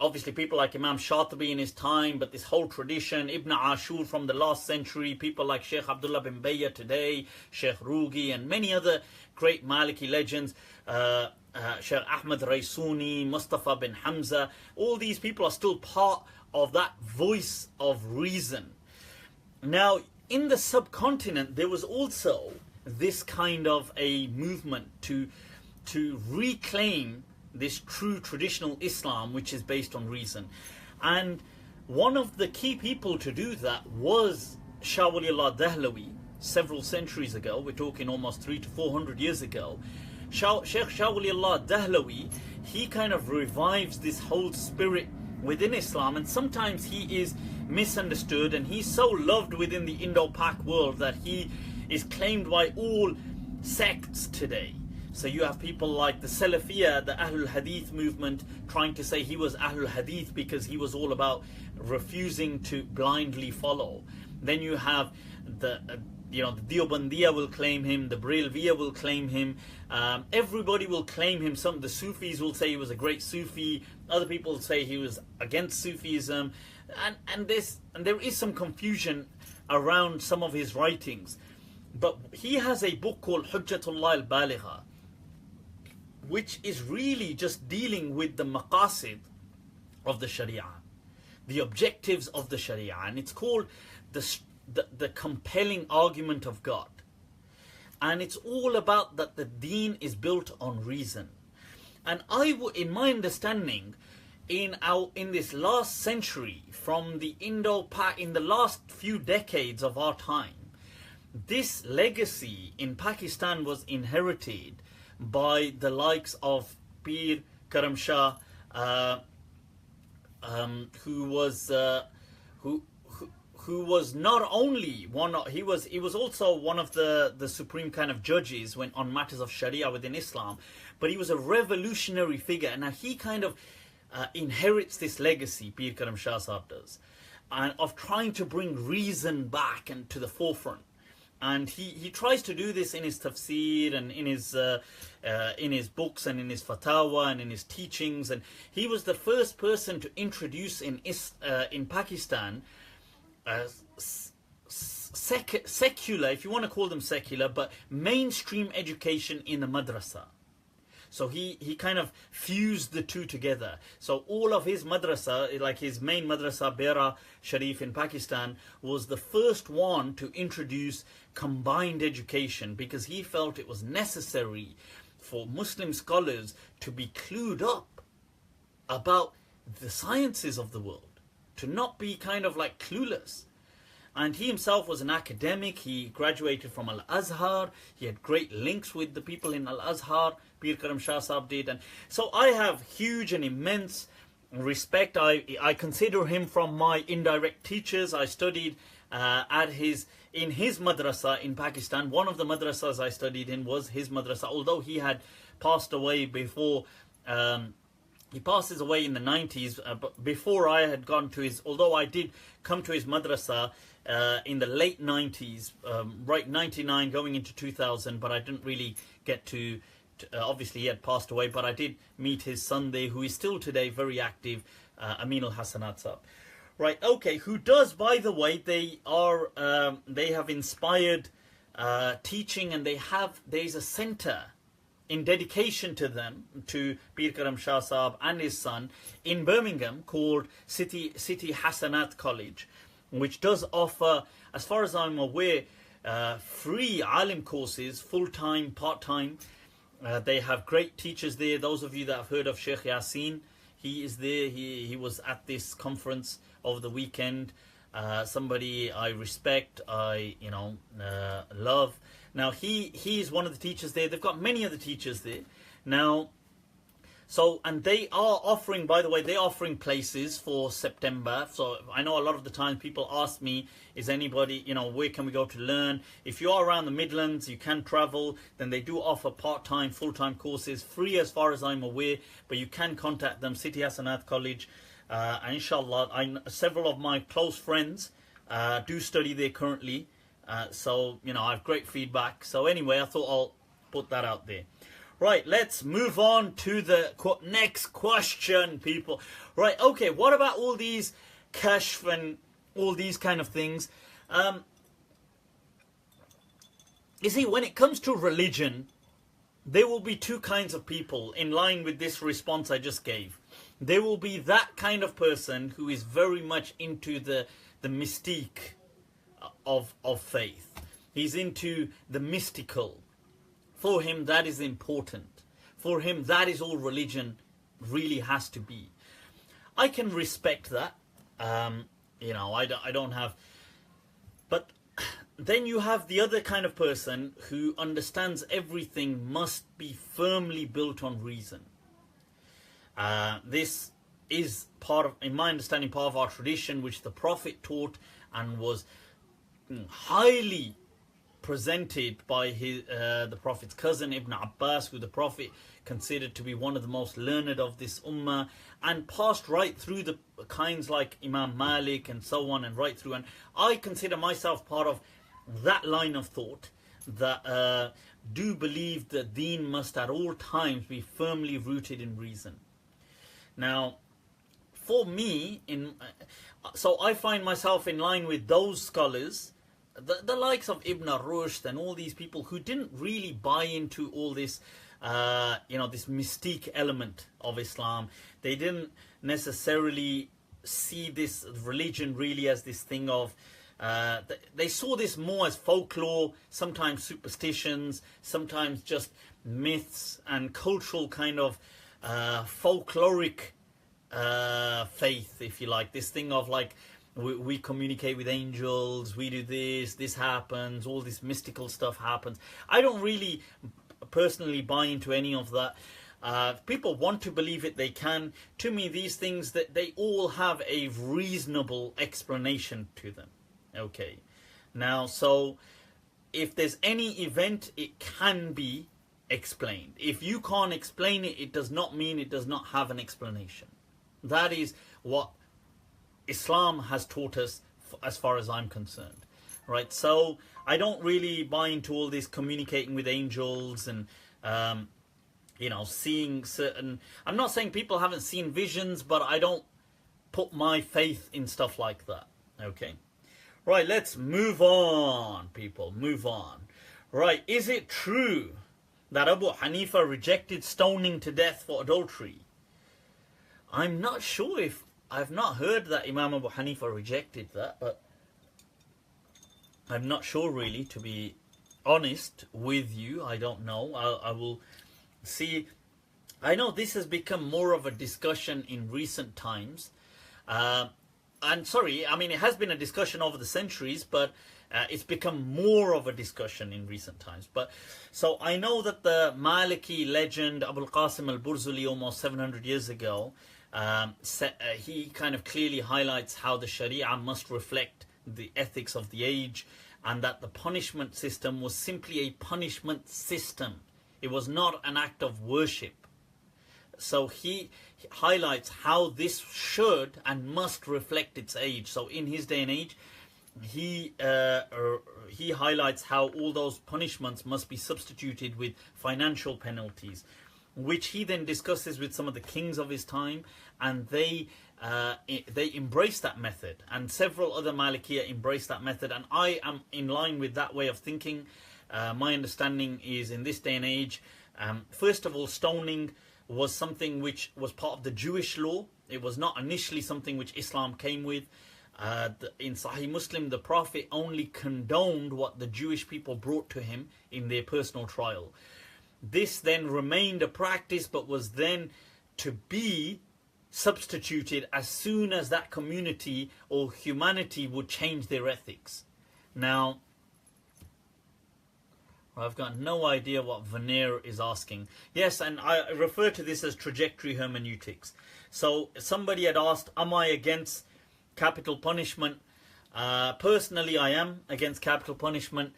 Obviously people like Imam Shatibi in his time, but this whole tradition, Ibn Ashur from the last century, people like Sheikh Abdullah bin Bayya today, Sheikh Rugi, and many other great Maliki legends, Sheikh Ahmad Raisuni, Mustafa bin Hamza. All these people are still part of that voice of reason. Now, in the subcontinent, there was also this kind of a movement to reclaim this true traditional Islam, which is based on reason. And one of the key people to do that was Shah Waliullah Dahlawi, several centuries ago. We're talking almost 300 to 400 years ago. Sheikh Shah Waliullah Dahlawi, he kind of revives this whole spirit within Islam, and sometimes he is misunderstood, and he's so loved within the Indo-Pak world that he is claimed by all sects today. So you have people like the Salafiyah, the Ahlul Hadith movement, trying to say he was Ahlul Hadith because he was all about refusing to blindly follow. Then you have the Deobandiyah will claim him, the Brelviyah will claim him, everybody will claim him. Some the Sufis will say he was a great Sufi, other people say he was against Sufism, and there is some confusion around some of his writings. But he has a book called Hujjatullah al-Baligha, which is really just dealing with the maqasid of the Sharia, the objectives of the Sharia, and it's called the compelling argument of God. And it's all about that the Deen is built on reason. And in my understanding, in this last century, from the in the last few decades of our time, this legacy in Pakistan was inherited by the likes of Pir Karram Shah, who was not only he was also one of the supreme kind of judges on matters of Sharia within Islam, but he was a revolutionary figure. And now he kind of inherits this legacy, Pir Karram Shah Sahab does, and of trying to bring reason back and to the forefront. And he tries to do this in his tafsir and in his books and in his fatawa and in his teachings. And he was the first person to introduce in Pakistan secular, if you want to call them secular, but mainstream education in the madrasa. So he kind of fused the two together. So all of his madrasa, like his main madrasa, Bera Sharif in Pakistan, was the first one to introduce combined education, because he felt it was necessary for Muslim scholars to be clued up about the sciences of the world, to not be kind of like clueless. And he himself was an academic. He graduated from Al-Azhar. He had great links with the people in Al-Azhar, Pir Karram Shah Sahab did. And so I have huge and immense respect. I consider him from my indirect teachers. I studied in his madrasa in Pakistan. One of the madrasas I studied in was his madrasa, although he had passed away before. He passes away in the 90s, but before I had gone to although I did come to his madrasa in the late 90s, right 99 going into 2000, but I didn't really get to obviously he had passed away, but I did meet his son there, who is still today very active, Amin al-Hasanat Sahab. Right, okay, who does, by the way, they have inspired teaching, and there's a center in dedication to them, to Pir Karram Shah Sahab and his son, in Birmingham, called City Hasanat College, which does offer, as far as I'm aware, free alim courses, full-time, part-time. They have great teachers there. Those of you that have heard of Sheikh Yasin, he is there. He was at this conference over the weekend. Somebody I respect, love. Now he is one of the teachers there. They've got many other teachers there. Now, and they are offering, by the way, they're offering places for September. So I know a lot of the time people ask me, is anybody, where can we go to learn? If you are around the Midlands, you can travel, then they do offer part-time, full-time courses, free as far as I'm aware, but you can contact them, City Hasanat College. And inshallah, several of my close friends do study there currently. So, I have great feedback. So anyway, I thought I'll put that out there. Right, let's move on to the next question, people. Right, okay, what about all these kashf and all these kind of things? You see, when it comes to religion, there will be two kinds of people in line with this response I just gave. There will be that kind of person who is very much into the mystique of faith. He's into the mystical. For him, that is important. For him, that is all religion really has to be. I can respect that. I don't have... But then you have the other kind of person who understands everything must be firmly built on reason. This is in my understanding, part of our tradition, which the Prophet taught and was highly presented by the Prophet's cousin Ibn Abbas, who the Prophet considered to be one of the most learned of this ummah, and passed right through the kinds like Imam Malik and so on, and right through. And I consider myself part of that line of thought that do believe that Deen must at all times be firmly rooted in reason. Now, for me, so I find myself in line with those scholars, the likes of Ibn Rushd and all these people who didn't really buy into all this, this mystique element of Islam. They didn't necessarily see this religion really as this thing of they saw this more as folklore, sometimes superstitions, sometimes just myths and cultural kind of folkloric faith, if you like. This thing of like, we communicate with angels, we do this happens, all this mystical stuff happens. I don't really personally buy into any of that. If people want to believe it, they can. To me, these things, that they all have a reasonable explanation to them. Okay. Now, so if there's any event, it can be explained. If you can't explain it, it does not mean it does not have an explanation. That is what Islam has taught us, as far as I'm concerned. Right? So I don't really buy into all this communicating with angels and you know, seeing certain... I'm not saying people haven't seen visions, but I don't put my faith in stuff like that. Okay. Right, let's move on, people. Move on. Right, is it true that Abu Hanifah rejected stoning to death for adultery? I'm not sure if... I've not heard that Imam Abu Hanifah rejected that, but I'm not sure really, to be honest with you. I don't know. I will see. I know this has become more of a discussion in recent times. And sorry, I mean, it has been a discussion over the centuries, but it's become more of a discussion in recent times. But so I know that the Maliki legend, Abul Qasim al-Burzuli, almost 700 years ago, he kind of clearly highlights how the Sharia must reflect the ethics of the age, and that the punishment system was simply a punishment system. It was not an act of worship. So he highlights how this should and must reflect its age. So in his day and age, he highlights how all those punishments must be substituted with financial penalties, which he then discusses with some of the kings of his time, and they embrace that method, and several other Malikiya embrace that method, and I am in line with that way of thinking. My understanding is, in this day and age, first of all, stoning was something which was part of the Jewish law. It was not initially something which Islam came with. In Sahih Muslim, the Prophet only condoned what the Jewish people brought to him in their personal trial. This then remained a practice, but was then to be substituted as soon as that community or humanity would change their ethics. Now, I've got no idea what Veneer is asking. Yes, and I refer to this as trajectory hermeneutics. So somebody had asked, am I against capital punishment? Personally, I am against capital punishment.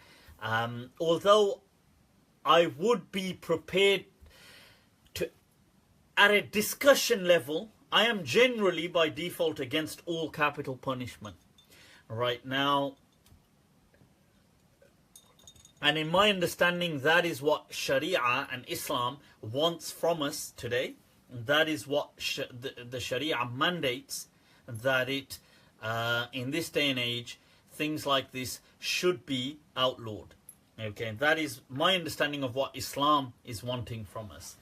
Although I would be prepared to, at a discussion level, I am generally by default against all capital punishment. Right now, and in my understanding, that is what Sharia and Islam wants from us today. That is what the Sharia mandates, that it, in this day and age, things like this should be outlawed. Okay, that is my understanding of what Islam is wanting from us,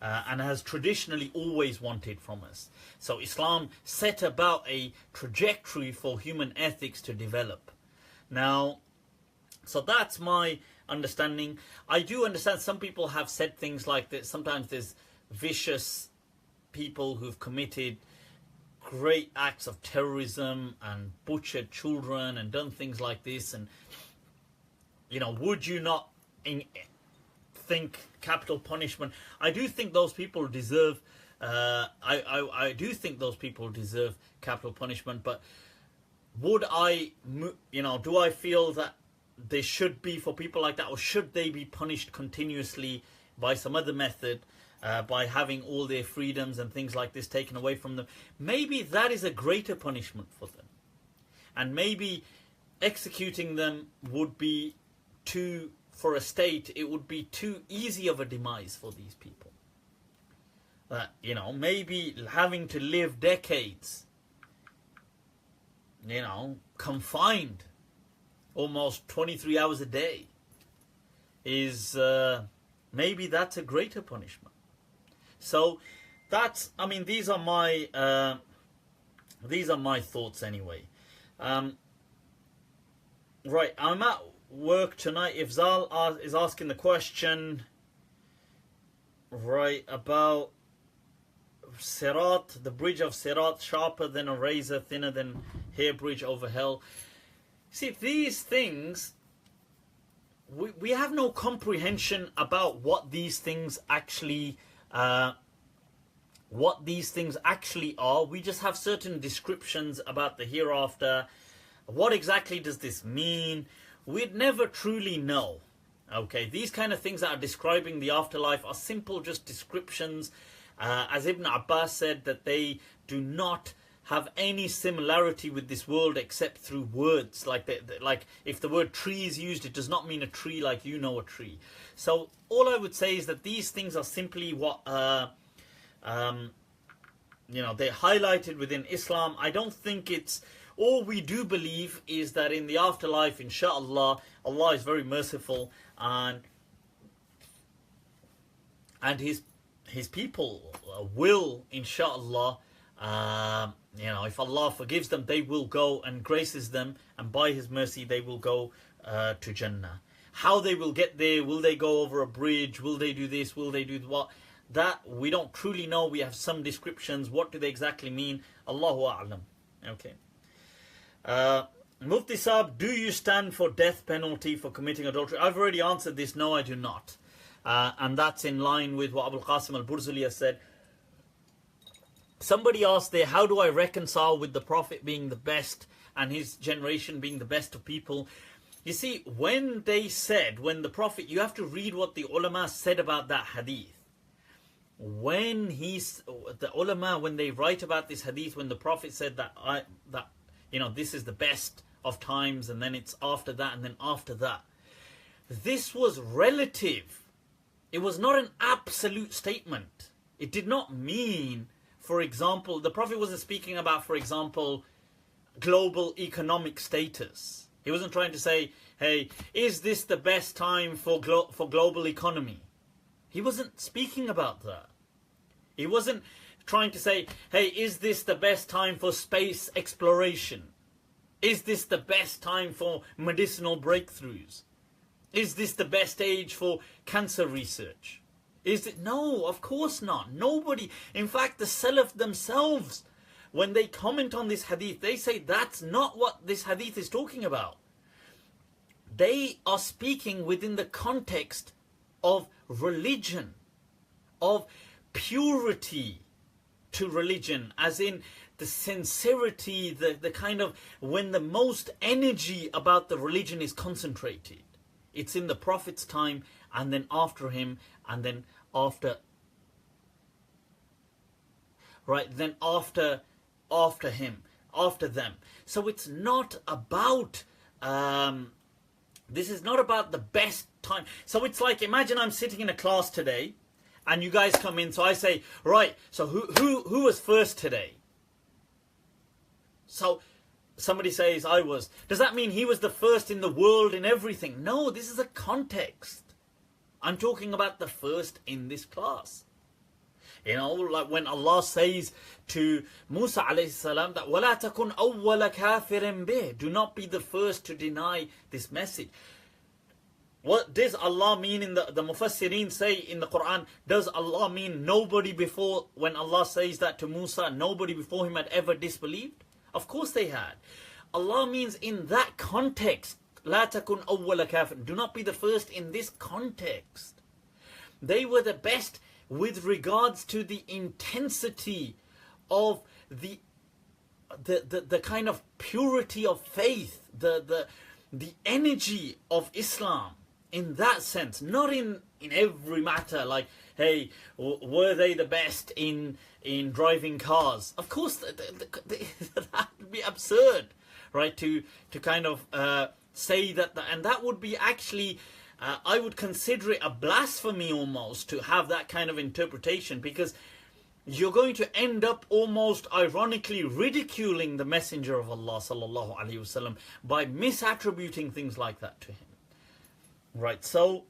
and has traditionally always wanted from us. So Islam set about a trajectory for human ethics to develop. Now, so that's my understanding. I do understand some people have said things like that. Sometimes there's vicious people who've committed great acts of terrorism and butchered children and done things like this. And, you know, would you not think capital punishment? I do think those people deserve, I do think those people deserve capital punishment, but would I, you know, do I feel that they should be for people like that, or should they be punished continuously by some other method, by having all their freedoms and things like this taken away from them? Maybe that is a greater punishment for them, and maybe executing them would be too, for a state, it would be too easy of a demise for these people. You know, maybe having to live decades, you know, confined almost 23 hours a day is, maybe that's a greater punishment. So that's, I mean, these are my thoughts anyway. Right, I'm at work tonight. If Zal is asking the question, right, about sirat, the bridge of sirat, sharper than a razor, thinner than hair bridge over hell. See, these things, we have no comprehension about what these things actually are. We just have certain descriptions about the hereafter. What exactly does this mean? We'd never truly know. Okay, these kind of things that are describing the afterlife are simple just descriptions. As Ibn Abbas said, that they do not have any similarity with this world except through words. Like if the word tree is used, it does not mean a tree like you know a tree. So all I would say is that these things are simply what they're highlighted within Islam. I don't think it's... All we do believe is that in the afterlife, inshallah, Allah is very merciful, and his people will, inshallah, if Allah forgives them, they will go and graces them, and by His mercy they will go to Jannah. How they will get there, will they go over a bridge, will they do this, will they do what, that we don't truly know. We have some descriptions. What do they exactly mean? Allahu A'lam. Okay. Mufti Saab, do you stand for death penalty for committing adultery? I've already answered this. No, I do not. And that's in line with what Abu Qasim al-Burzali has said. Somebody asked there, how do I reconcile with the Prophet being the best and his generation being the best of people? You see, when the Prophet, you have to read what the ulama said about that hadith. When the ulama, when they write about this hadith, when the Prophet said that this is the best of times, and then it's after that, and then after that. This was relative. It was not an absolute statement. It did not mean, for example, the Prophet wasn't speaking about, for example, global economic status. He wasn't trying to say, hey, is this the best time for global economy? He wasn't speaking about that. He wasn't trying to say, hey, is this the best time for space exploration? Is this the best time for medicinal breakthroughs? Is this the best age for cancer research? No, of course not. Nobody. In fact, the Salaf themselves, when they comment on this hadith, they say that's not what this hadith is talking about. They are speaking within the context of religion, of purity to religion, as in the sincerity, the kind of when the most energy about the religion is concentrated. It's in the Prophet's time, and then after him, and then after him, after them. So it's not about this is not about the best time. So it's like, imagine I'm sitting in a class today, and you guys come in, so I say, right, so who was first today? So somebody says I was. Does that mean he was the first in the world in everything? No, this is a context. I'm talking about the first in this class. Like when Allah says to Musa alayhi salam that وَلَا تَكُنْ أَوَّلَ كَافِرٍ بِهِ, do not be the first to deny this message. What does Allah mean in the Mufassirin say in the Quran? Does Allah mean nobody before, when Allah says that to Musa, nobody before him had ever disbelieved? Of course they had. Allah means in that context, لا تكن أول كافر, do not be the first in this context. They were the best with regards to the intensity of the kind of purity of faith, the energy of Islam, in that sense, not in every matter, like, hey, were they the best in driving cars? Of course, that would be absurd, right? To kind of say that, and that would be actually, I would consider it a blasphemy almost to have that kind of interpretation, because you're going to end up almost ironically ridiculing the Messenger of Allah sallallahu alaihi wasallam by misattributing things like that to him. Right, so,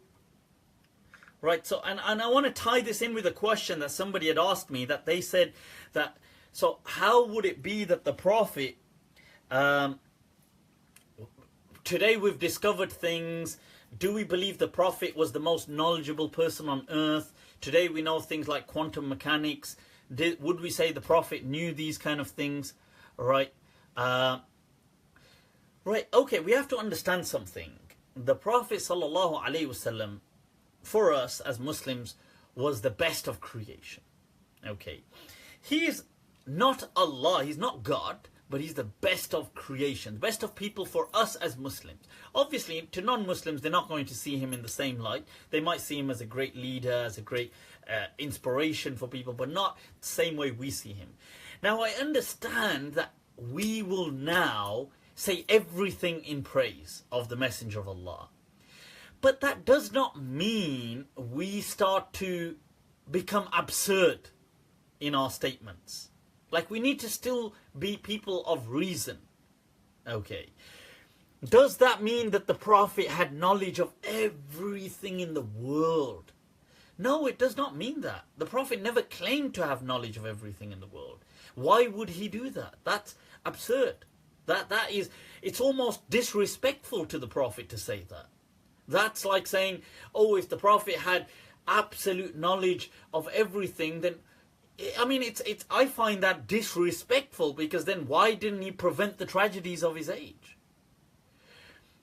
and I want to tie this in with a question that somebody had asked me, that they said that, so how would it be that the Prophet, to today we've discovered things. Do we believe the Prophet was the most knowledgeable person on earth? Today we know things like quantum mechanics. Would we say the Prophet knew these kind of things? Right. Right, okay, we have to understand something. The Prophet sallallahu alaihi wasallam, for us as Muslims, was the best of creation. Okay. He is not Allah, he's not God, but he's the best of creation, the best of people for us as Muslims. Obviously, to non-Muslims, they're not going to see him in the same light. They might see him as a great leader, as a great inspiration for people, but not the same way we see him. Now, I understand that we will now say everything in praise of the Messenger of Allah. But that does not mean we start to become absurd in our statements. Like, we need to still be people of reason. Okay. Does that mean that the Prophet had knowledge of everything in the world? No, it does not mean that. The Prophet never claimed to have knowledge of everything in the world. Why would he do that? That's absurd. That is, it's almost disrespectful to the Prophet to say that. That's like saying, oh, if the Prophet had absolute knowledge of everything, then, I mean, I find that disrespectful, because then why didn't he prevent the tragedies of his age?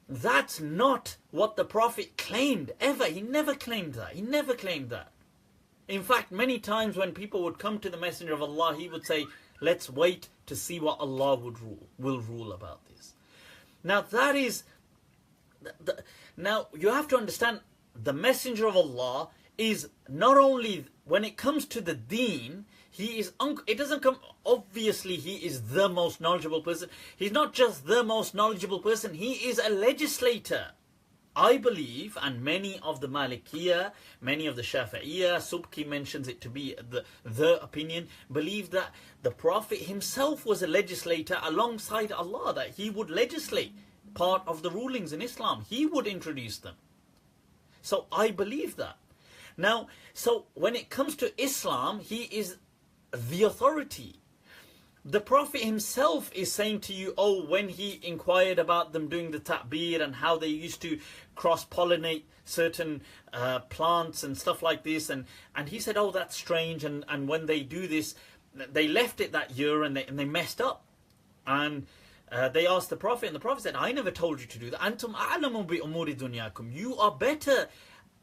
That's not what the Prophet claimed, ever. He never claimed that. He never claimed that. In fact, many times when people would come to the Messenger of Allah, he would say, let's wait to see what Allah will rule about this. Now that is, now you have to understand, the Messenger of Allah is not only, when it comes to the Deen, he is, it doesn't come, obviously he is the most knowledgeable person. He's not just the most knowledgeable person, he is a legislator. I believe, and many of the Malikiyah, many of the Shafi'iyah, Subki mentions it to be the opinion, believe that the Prophet himself was a legislator alongside Allah, that he would legislate part of the rulings in Islam. He would introduce them. So I believe that. Now, so when it comes to Islam, he is the authority. The Prophet himself is saying to you, oh, when he inquired about them doing the ta'bir and how they used to cross-pollinate certain plants and stuff like this, and he said, oh, that's strange, and when they do this, they left it that year and they messed up. And they asked the Prophet, and the Prophet said, I never told you to do that. Antum a'lamu bi umuri dunyakum. You are better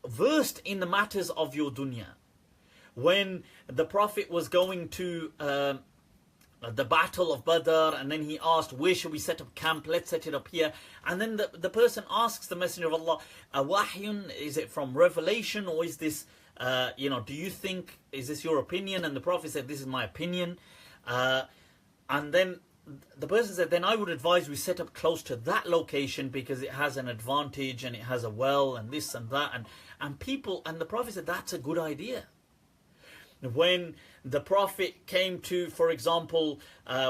versed in the matters of your dunya. When the Prophet was going to the battle of Badr, and then he asked, where should we set up camp? Let's set it up here. And then the person asks the Messenger of Allah, wahyun, is it from revelation, or is this, do you think, is this your opinion? And the Prophet said, this is my opinion. And then the person said, then I would advise we set up close to that location, because it has an advantage and it has a well and this and that. And the Prophet said, that's a good idea. When the Prophet came to, for example,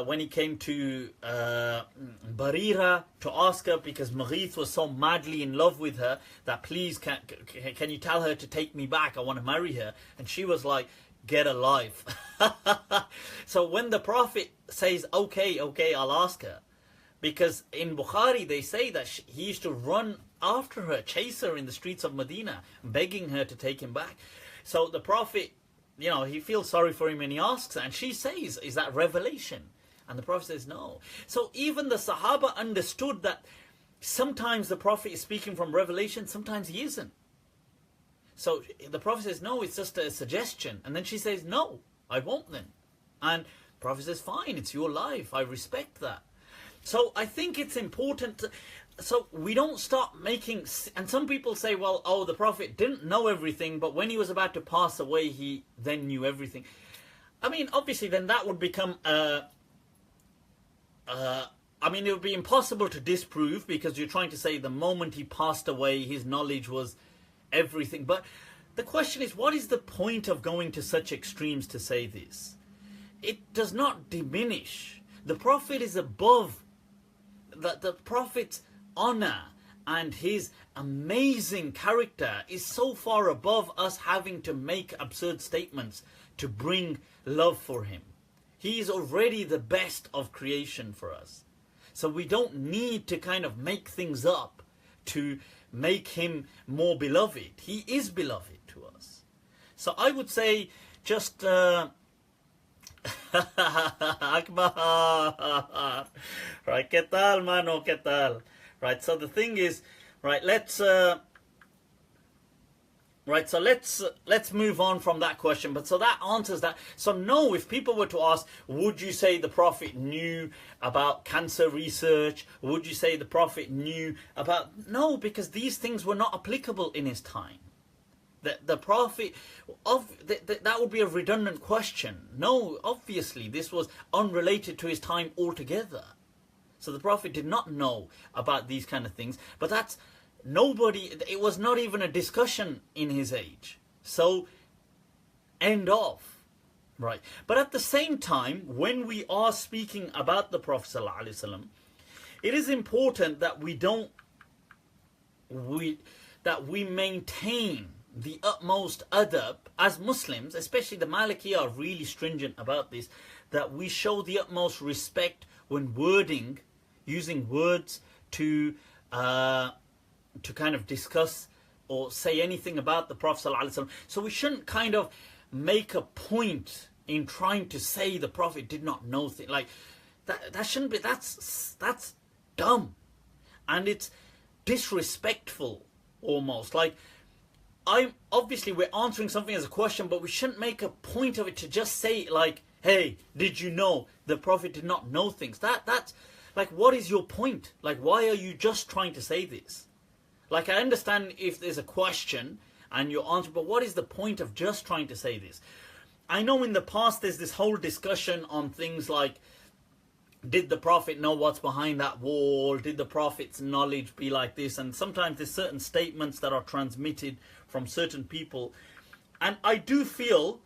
when he came to Barira to ask her, because Mughith was so madly in love with her, that please, can you tell her to take me back? I want to marry her. And she was like, get a life. So when the Prophet says, okay, I'll ask her. Because in Bukhari they say that he used to run after her, chase her in the streets of Medina, begging her to take him back. So the Prophet, he feels sorry for him and he asks her, and she says, is that revelation? And the Prophet says, no. So even the Sahaba understood that sometimes the Prophet is speaking from revelation, sometimes he isn't. So the Prophet says, no, it's just a suggestion. And then she says, no, I won't then. And the Prophet says, fine, it's your life, I respect that. So I think it's important so we don't start making, and some people say, well, oh, the Prophet didn't know everything, but when he was about to pass away, he then knew everything. I mean, obviously, then that would become, it would be impossible to disprove, because you're trying to say the moment he passed away, his knowledge was everything. But the question is, what is the point of going to such extremes to say this? It does not diminish. The Prophet is above. The Prophet's honor and his amazing character is so far above us having to make absurd statements to bring love for him. He is already the best of creation for us. So we don't need to kind of make things up to make him more beloved. He is beloved to us. So I would say just Akbar. Right, ¿qué tal, mano? ¿Qué tal? Right, so the thing is, right, let's move on from that question. But so that answers that. So no, if people were to ask, would you say the Prophet knew about cancer research? Would you say the Prophet knew about... No, because these things were not applicable in his time. The Prophet, that would be a redundant question. No, obviously, this was unrelated to his time altogether. So the Prophet did not know about these kind of things. But that's... Nobody, it was not even a discussion in his age. So, end of. Right. But at the same time, when we are speaking about the Prophet ﷺ, it is important that we maintain the utmost adab as Muslims, especially the Maliki are really stringent about this, that we show the utmost respect when using words to kind of discuss or say anything about the Prophet ﷺ. So we shouldn't kind of make a point in trying to say the Prophet did not know things. Like, that shouldn't be, that's dumb. And it's disrespectful almost. Like, we're answering something as a question, but we shouldn't make a point of it to just say like, hey, did you know the Prophet did not know things? That's like, what is your point? Like, why are you just trying to say this? Like, I understand if there's a question and you answer, but what is the point of just trying to say this? I know in the past there's this whole discussion on things like, did the Prophet know what's behind that wall? Did the Prophet's knowledge be like this? And sometimes there's certain statements that are transmitted from certain people. And I do feel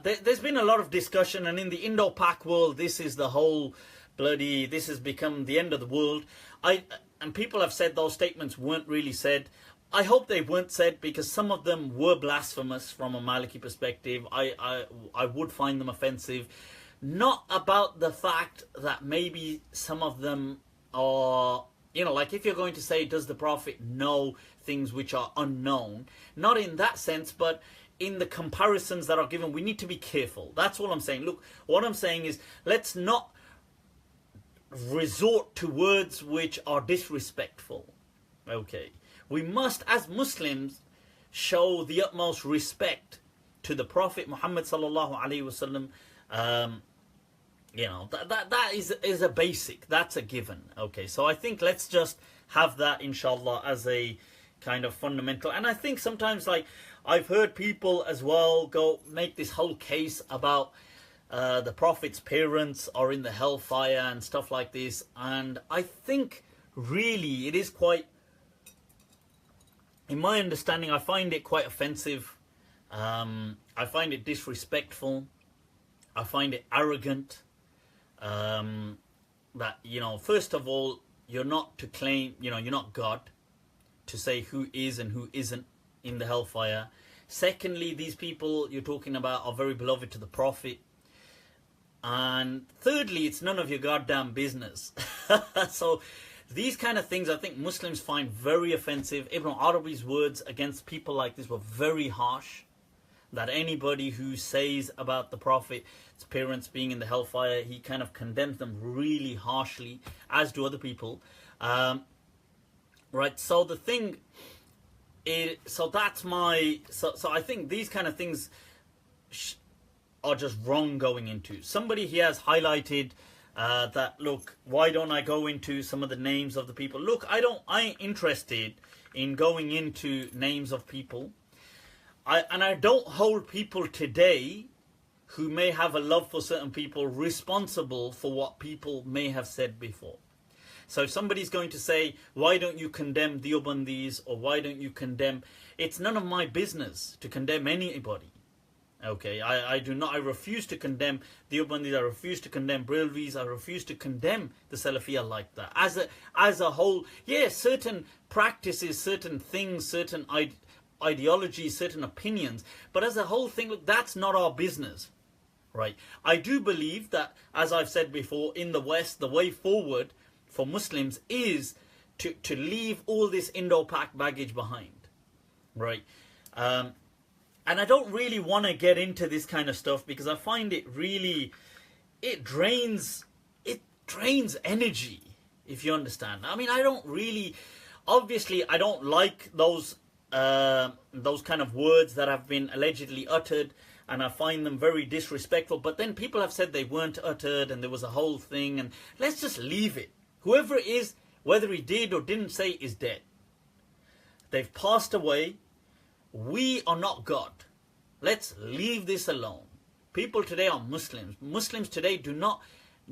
there's been a lot of discussion, and in the Indo-Pak world, this is the whole this has become the end of the world. And people have said those statements weren't really said. I hope they weren't said, because some of them were blasphemous from a Maliki perspective. I would find them offensive. Not about the fact that maybe some of them are, like if you're going to say, does the Prophet know things which are unknown? Not in that sense, but in the comparisons that are given, we need to be careful. That's all I'm saying. Look, what I'm saying is, let's not resort to words which are disrespectful. Okay. We must, as Muslims, show the utmost respect to the Prophet Muhammad sallallahu alaihi wasallam. That is a basic. That's a given. Okay. So I think let's just have that, inshallah, as a kind of fundamental. And I think sometimes, like, I've heard people as well make this whole case about the Prophet's parents are in the hellfire and stuff like this. And I think really it is quite, in my understanding, I find it quite offensive. I find it disrespectful. I find it arrogant. That, first of all, you're not to claim, you're not God to say who is and who isn't in the hellfire. Secondly, these people you're talking about are very beloved to the Prophet. And thirdly, it's none of your goddamn business. So these kind of things I think Muslims find very offensive. Ibn Arabi's words against people like this were very harsh. That anybody who says about the Prophet's parents being in the hellfire, he kind of condemns them really harshly, as do other people. Right, so the thing is, so I think these kind of things are just wrong going into. Somebody here has highlighted that, look, why don't I go into some of the names of the people? Look, I ain't interested in going into names of people. I don't hold people today who may have a love for certain people responsible for what people may have said before. So if somebody's going to say, why don't you condemn Deobandis, or why don't you condemn... It's none of my business to condemn anybody. Okay, I refuse to condemn Deobandis, I refuse to condemn Brelvis, I refuse to condemn the Salafiyah like that. As a whole, yes, certain practices, certain things, certain ideologies, certain opinions, but as a whole thing, look, that's not our business, right? I do believe that, as I've said before, in the West, the way forward for Muslims is to leave all this Indo-Pak baggage behind, right? And I don't really want to get into this kind of stuff because I find it really, it drains energy, if you understand. I mean, I don't really, obviously, I don't like those kind of words that have been allegedly uttered, and I find them very disrespectful. But then people have said they weren't uttered and there was a whole thing, and let's just leave it. Whoever it is, whether he did or didn't say, is dead. They've passed away. We are not God. Let's leave this alone. People today are Muslims. Muslims today do not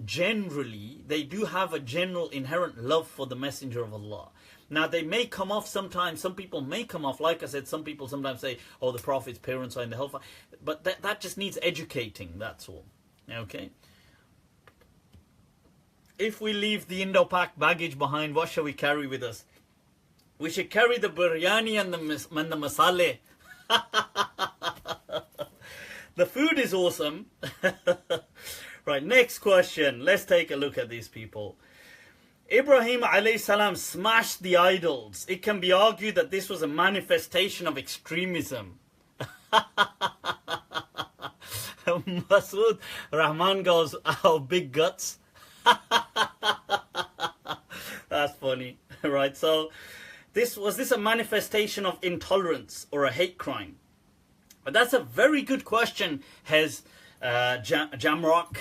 generally, they do have a general inherent love for the Messenger of Allah. Now, they may come off sometimes, some people may come off, like I said, some people sometimes say, oh, the Prophet's parents are in the hellfire. But that just needs educating, that's all. Okay? If we leave the Indo-Pak baggage behind, what shall we carry with us? We should carry the biryani and the masale. The food is awesome. Right, next question. Let's take a look at these people. Ibrahim alayhi salam smashed the idols. It can be argued that this was a manifestation of extremism. Masood Rahman goes, oh, big guts. That's funny. Right, so was this a manifestation of intolerance or a hate crime? But that's a very good question, Jamrock.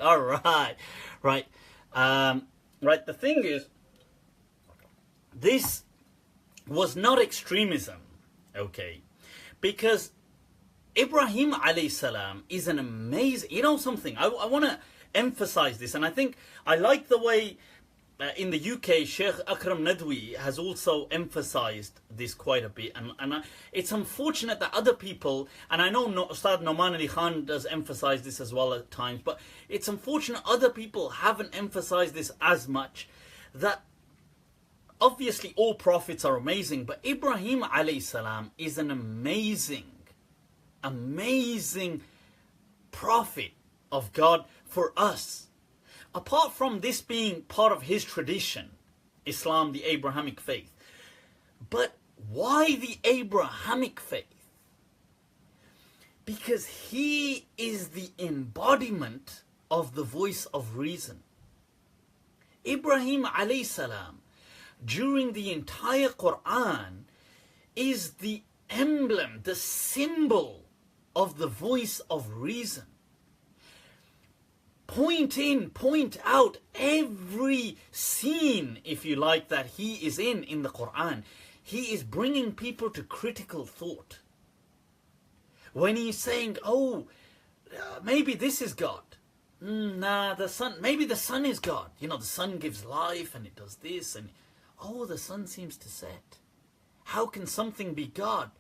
All right. Right. Right, the thing is, this was not extremism, okay? Because Ibrahim alayhi salam is an amazing, you know something, I want to emphasize this, and I think I like the way in the UK, Sheikh Akram Nadwi has also emphasized this quite a bit, and it's unfortunate that other people, and I know Ustad Noman Ali Khan does emphasize this as well at times, but it's unfortunate other people haven't emphasized this as much, that obviously all prophets are amazing, but Ibrahim alayhi salam is an amazing prophet of God for us. Apart from this being part of his tradition, Islam, the Abrahamic faith. But why the Abrahamic faith? Because he is the embodiment of the voice of reason. Ibrahim alayhi salam, during the entire Quran, is the emblem, the symbol of the voice of reason. Point in, point out every scene, if you like, that he is in the Quran. He is bringing people to critical thought. When he's saying, oh, maybe this is God. Nah, the sun, maybe the sun is God. You know, the sun gives life and it does this. And oh, the sun seems to set. How can something be God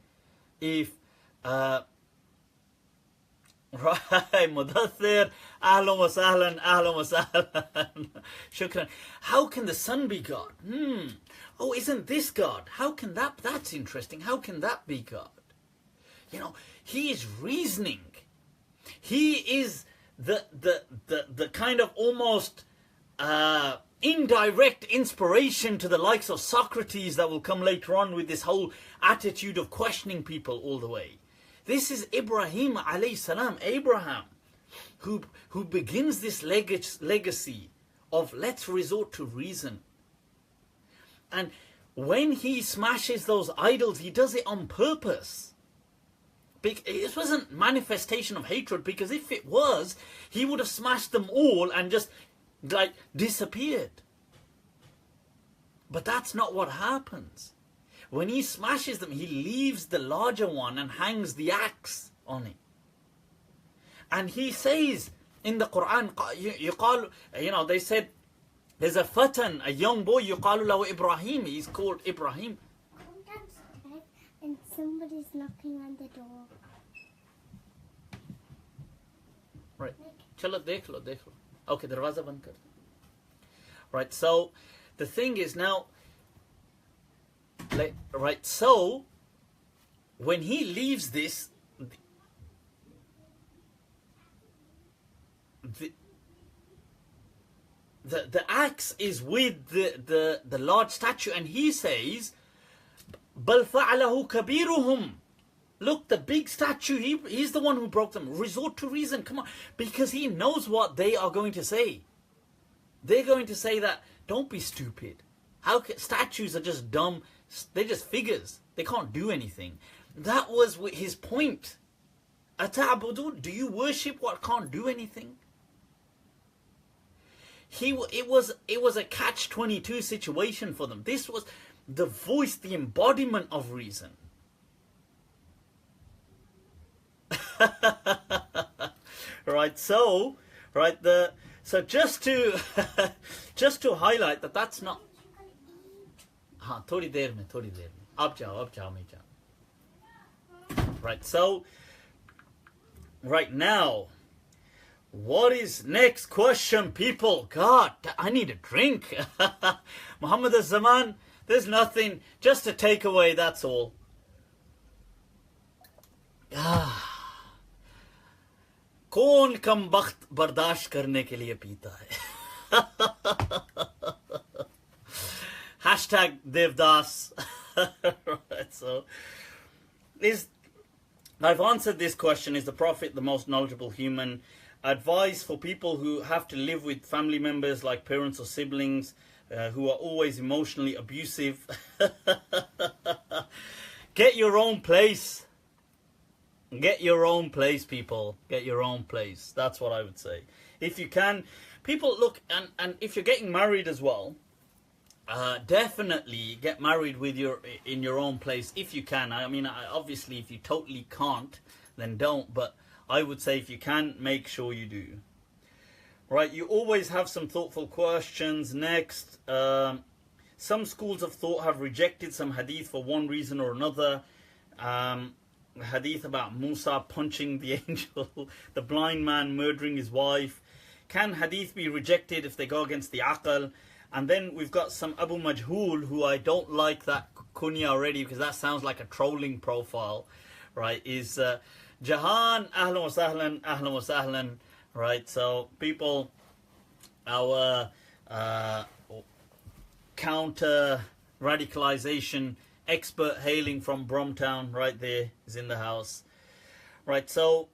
if... Right, Mudathir, ahlan wa sahlan, ahlan wa sahlan. Shukran. How can the sun be God? Oh, isn't this God? How can that's interesting. How can that be God? You know, he is reasoning. He is the kind of almost indirect inspiration to the likes of Socrates that will come later on with this whole attitude of questioning people all the way. This is Ibrahim alayhi salam, Abraham, who begins this legacy of let's resort to reason. And when he smashes those idols, he does it on purpose. It wasn't manifestation of hatred, because if it was, he would have smashed them all and just like disappeared. But that's not what happens. When he smashes them, he leaves the larger one and hangs the axe on it. And he says in the Quran, you know, they said, there's a fatan, a young boy, yuqalu lahu Ibrahim, he's called Ibrahim. I'm downstairs and somebody's knocking on the door. Right. Chalo, dekh lo. Okay, darwaza band kar. Right, so the thing is now, right, so when he leaves this, the axe is with the large statue, and he says, بَلْ فَعَلَهُ كَبِيرُهُمْ. Look, the big statue, he's the one who broke them. Resort to reason, come on. Because he knows what they are going to say. They're going to say that, don't be stupid. Statues are just dumb. They're just figures. They can't do anything. That was his point. أَتَعْبُدُونَ, do you worship what can't do anything? It was a catch-22 situation for them. This was the voice, the embodiment of reason. Right, so just to highlight that that's not. हाँ, थोड़ी देर में अब जाओ मैं जाओ. Right, so right now, what is next question, people? God, I need a drink. Muhammad al-Zaman, there's nothing, just a takeaway, that's all. कौन कम वक्त बर्दाश्त करने के लिए पीता है? Hashtag Devdas. Right, so I've answered this question. Is the Prophet the most knowledgeable human? Advice for people who have to live with family members like parents or siblings who are always emotionally abusive. Get your own place. Get your own place, people. Get your own place. That's what I would say. If you can, people, look, and if you're getting married as well, definitely get married in your own place if you can. I mean, obviously, if you totally can't, then don't. But I would say if you can, make sure you do. Right, you always have some thoughtful questions. Next, some schools of thought have rejected some hadith for one reason or another. Hadith about Musa punching the angel, the blind man murdering his wife. Can hadith be rejected if they go against the aql? And then we've got some Abu Majhul, who I don't like that kunya already because that sounds like a trolling profile, right? Is Jahan, ahlan wa sahlan, ahlan wa sahlan, right? So people, our counter radicalization expert hailing from Bromtown right there is in the house, right? So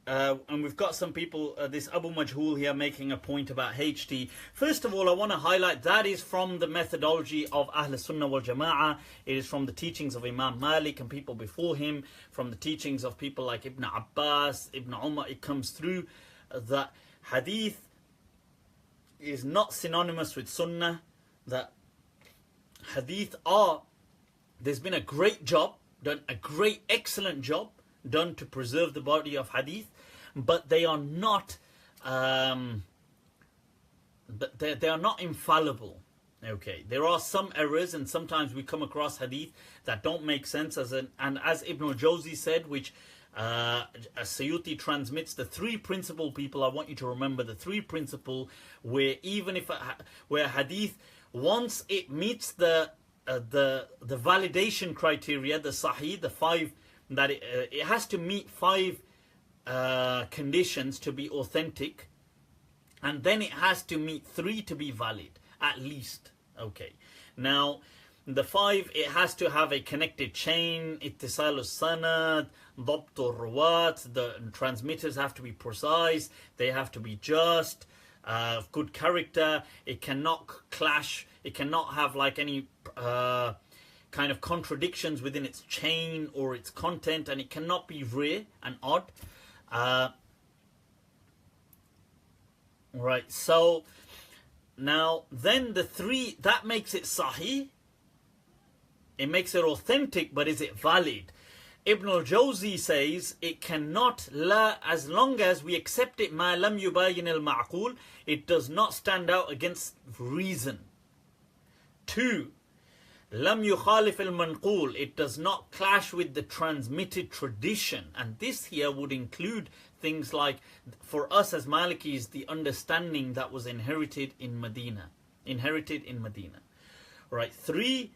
and we've got some people, this Abu Majhul here making a point about HT. First of all, I want to highlight that is from the methodology of Ahl Sunnah wal Jama'ah. It is from the teachings of Imam Malik and people before him, from the teachings of people like Ibn Abbas, Ibn Umar. It comes through that hadith is not synonymous with Sunnah, that hadith are, there's been a great job done, a great excellent job done to preserve the body of hadith, but they are not they are not infallible. Okay, there are some errors, and sometimes we come across hadith that don't make sense, and as Ibn al-Jawzi said, which Sayyuti transmits, the three principle, people, I want you to remember the three principle, where even if where hadith, once it meets the validation criteria, the sahih, the five, that it has to meet five conditions to be authentic, and then it has to meet three to be valid, at least. Okay, now the five, it has to have a connected chain, ittisal sanad, dabt al-ruwat, the transmitters have to be precise, they have to be just, good character, it cannot clash, it cannot have like any kind of contradictions within its chain or its content, and it cannot be rare and odd. Right, so now then the three, that makes it sahih, it makes it authentic, but is it valid? Ibn al-Jawzi says it cannot, la, as long as we accept it, ma lam yubayin al-ma'qul, it does not stand out against reason. 2, lam yukhalif al-manqul, it does not clash with the transmitted tradition, and this here would include things like, for us as Malikis, the understanding that was inherited in Medina. Right, 3,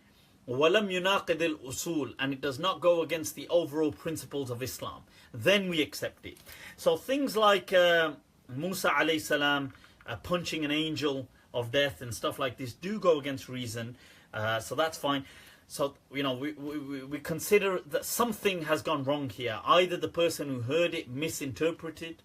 walam yunaqid al-usul, and it does not go against the overall principles of Islam. Then we accept it. So things like Musa alayhi salam punching an angel, of death and stuff like this do go against reason. So that's fine. So, you know, we consider that something has gone wrong here. Either the person who heard it misinterpreted,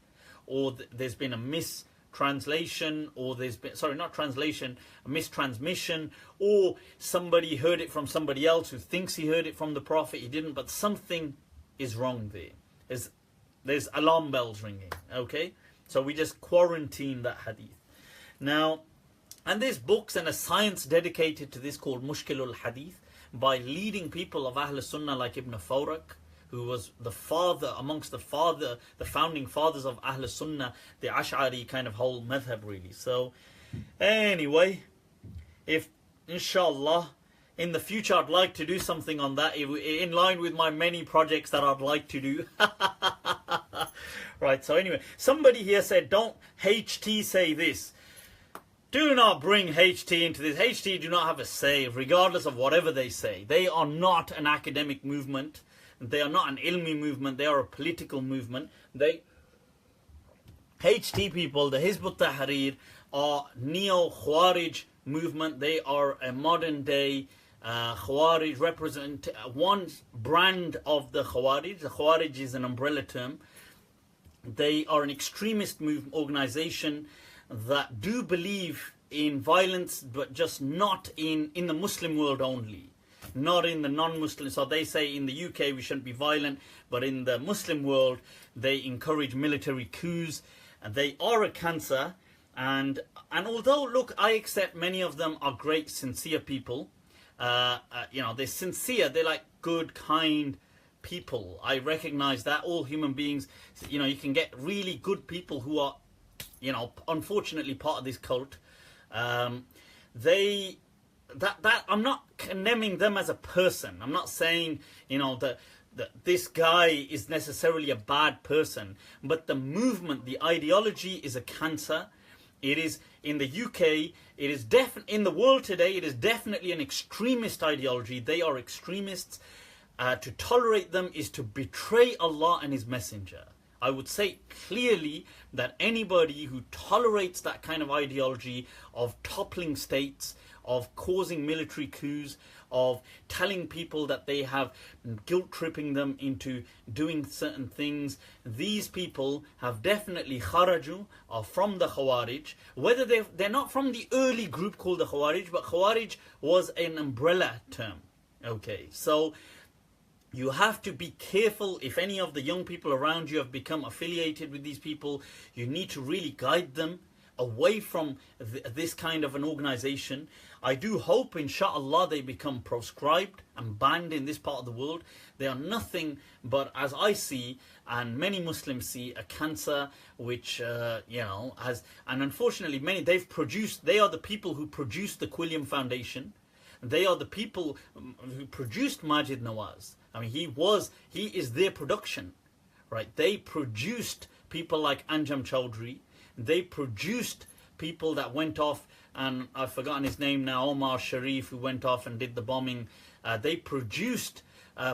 or there's been a mistranslation, or there's been, sorry, not translation, a mistransmission, or somebody heard it from somebody else who thinks he heard it from the Prophet. He didn't, but something is wrong there. There's alarm bells ringing, okay? So we just quarantine that hadith. Now, and there's books and a science dedicated to this called Mushkilul Hadith, by leading people of Ahl Sunnah like Ibn Fawrak, who was the father, amongst the founding fathers of Ahl Sunnah, the Ash'ari kind of whole madhab really. So anyway, if inshallah in the future I'd like to do something on that, in line with my many projects that I'd like to do. Right, so anyway, somebody here said, don't HT say this. Do not bring HT into this. HT do not have a say, regardless of whatever they say. They are not an academic movement. They are not an ilmi movement. They are a political movement. HT people, the Hizb ut-Tahrir, are neo-Khawarij movement. They are a modern day Khawarij, represent one brand of the Khawarij. The Khawarij is an umbrella term. They are an extremist organization that do believe in violence, but just not in the Muslim world only, not in the non-Muslim. So they say in the UK we shouldn't be violent, but in the Muslim world they encourage military coups, and they are a cancer. And although, look, I accept many of them are great, sincere people. You know, they're sincere. They're like good, kind people. I recognize that all human beings. You know, you can get really good people who are, you know, unfortunately part of this cult. I'm not condemning them as a person. I'm not saying, you know, that this guy is necessarily a bad person, but the movement, the ideology is a cancer. It is in the UK, it is in the world today, it is definitely an extremist ideology. They are extremists. To tolerate them is to betray Allah and His Messenger. I would say clearly that anybody who tolerates that kind of ideology of toppling states, of causing military coups, of telling people that they have guilt-tripping them into doing certain things, these people have definitely kharaju, are from the Khawarij. Whether they're not from the early group called the Khawarij, but Khawarij was an umbrella term. Okay, so you have to be careful. If any of the young people around you have become affiliated with these people, you need to really guide them away from this kind of an organization. I do hope, inshallah, they become proscribed and banned in this part of the world. They are nothing but, as I see, and many Muslims see, a cancer which, you know, has, and unfortunately many, they are the people who produced the Quilliam Foundation. They are the people who produced Majid Nawaz. I mean, he is their production, right? They produced people like Anjam Chowdhury. They produced people that went off, and I've forgotten his name now, Omar Sharif, who went off and did the bombing. They produced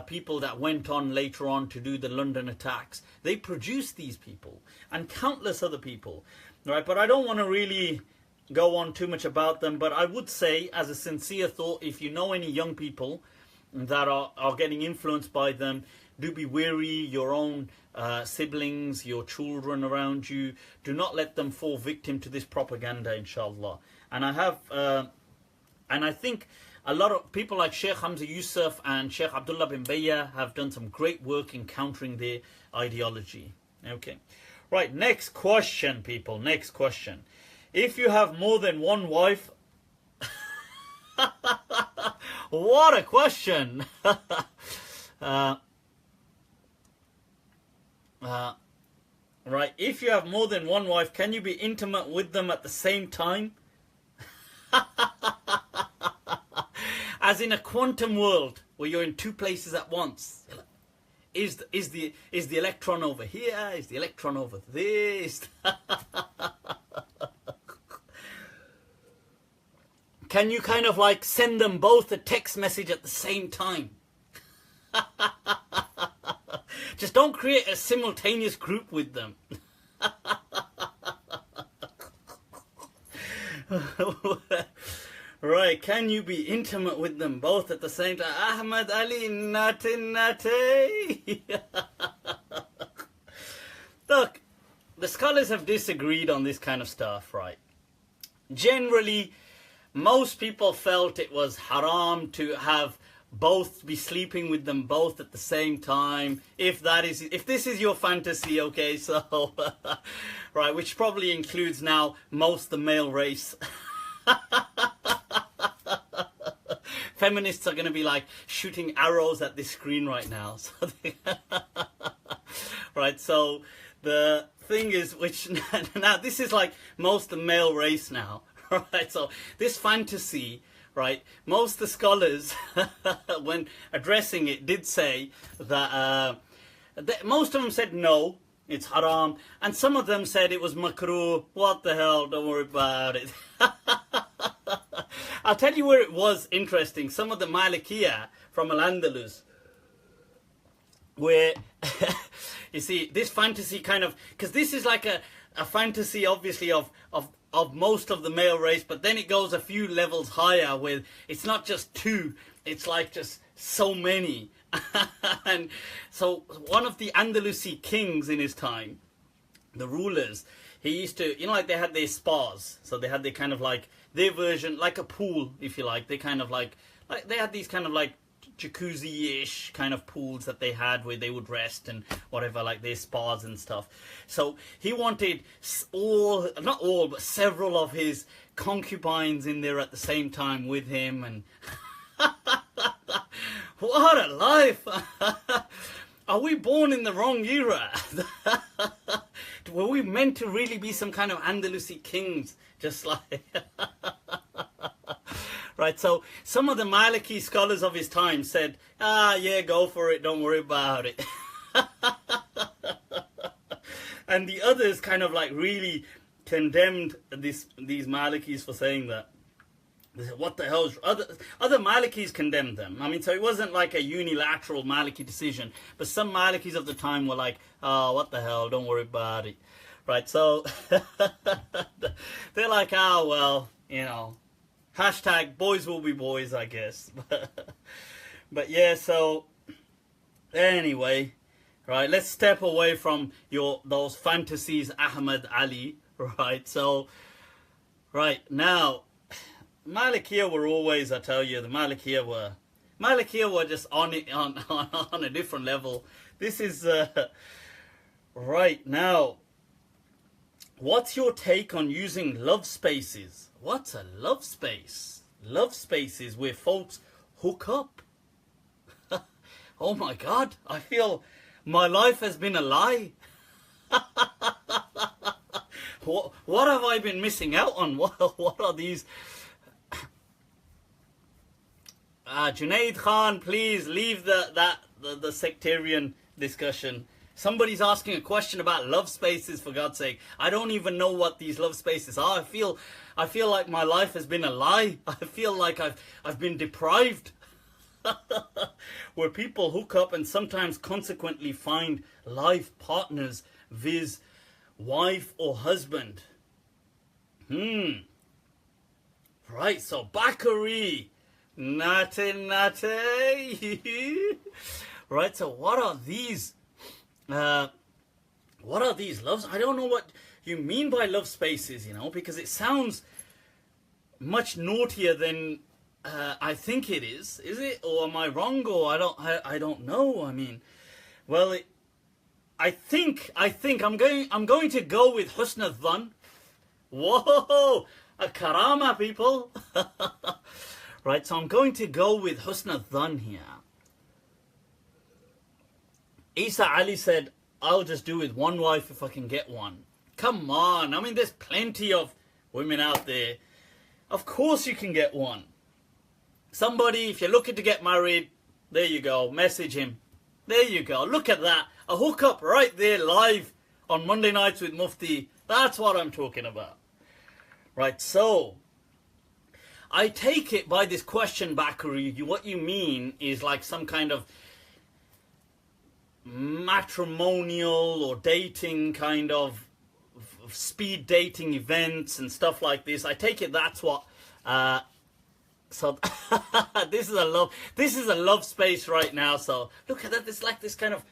people that went on later on to do the London attacks. They produced these people and countless other people, right? But I don't want to really go on too much about them, but I would say, as a sincere thought, if you know any young people that are getting influenced by them, do be wary. Your own siblings, your children around you, do not let them fall victim to this propaganda, inshallah. And I think a lot of people like Sheikh Hamza Yusuf and Sheikh Abdullah bin Bayya have done some great work in countering their ideology. Okay, right, next question, people, next question. If you have more than one wife, what a question. Right, if you have more than one wife, can you be intimate with them at the same time? As in a quantum world where you're in two places at once. Is the electron over here? Is the electron over this? Can you kind of like send them both a text message at the same time? Just don't create a simultaneous group with them. Right, can you be intimate with them both at the same time? Ahmad Ali, nate. Look, the scholars have disagreed on this kind of stuff, right? Generally, most people felt it was haram to have both, be sleeping with them both at the same time, if this is your fantasy, okay, so right, which probably includes now most the male race. Feminists are going to be like shooting arrows at this screen right now. So right, so the thing is, which now this is like most the male race now, right? So this fantasy, right, most of the scholars, when addressing it, did say that, most of them said no, it's haram, and some of them said it was makruh, what the hell, don't worry about it. I'll tell you where it was interesting. Some of the Malikiyah from Al-Andalus, where, you see, this fantasy kind of, because this is like a fantasy, obviously, of most of the male race, but then it goes a few levels higher with, it's not just two, it's like just so many. And so one of the Andalusi kings in his time, the rulers, he used to, you know, like they had their spas, so they had their kind of like, their version, like a pool, if you like, they kind of like they had these kind of like jacuzzi-ish kind of pools that they had where they would rest and whatever, like their spas and stuff. So he wanted all, not all, but several of his concubines in there at the same time with him, and what a life! Are we born in the wrong era? Were we meant to really be some kind of Andalusi kings? Just like... Right, so some of the Maliki scholars of his time said, yeah, go for it, don't worry about it. And the others kind of like really condemned these Malikis for saying that. They said, what the hell? Other Malikis condemned them. I mean, so it wasn't like a unilateral Maliki decision, but some Malikis of the time were like, oh, what the hell, don't worry about it. Right, so they're like, oh, well, you know, hashtag boys will be boys, I guess. But yeah, so anyway, right, let's step away from those fantasies, Ahmad Ali, right? So, right, now, Malikiyah were always, I tell you, the Malikiyah were just on a different level. This is, right, now, what's your take on using love spaces? What's a love space? Love spaces where folks hook up. Oh my God, I feel my life has been a lie. What have I been missing out on? What are these? Junaid Khan, please leave the sectarian discussion. Somebody's asking a question about love spaces, for God's sake. I don't even know what these love spaces are. I feel like my life has been a lie. I feel like I've been deprived. Where people hook up and sometimes consequently find life partners, viz. Wife or husband. Right, so Bakari. Nate. Right, so what are these loves? I don't know what you mean by love spaces, you know, because it sounds much naughtier than I think it is. Is it? Or am I wrong? Or I don't know. I mean, well, I think I'm going to go with husn al-dhan. Whoa, a karama, people. Right, so I'm going to go with husn al-dhan here. Isa Ali said, I'll just do with one wife if I can get one. Come on, I mean, there's plenty of women out there. Of course you can get one. Somebody, if you're looking to get married, there you go, message him. There you go, look at that. A hookup right there live on Monday nights with Mufti. That's what I'm talking about. Right, so I take it by this question, Bakari, what you mean is like some kind of matrimonial or dating kind of speed dating events and stuff like this. I take it that's what. So this is a love space right now. So look at that. It's like this kind of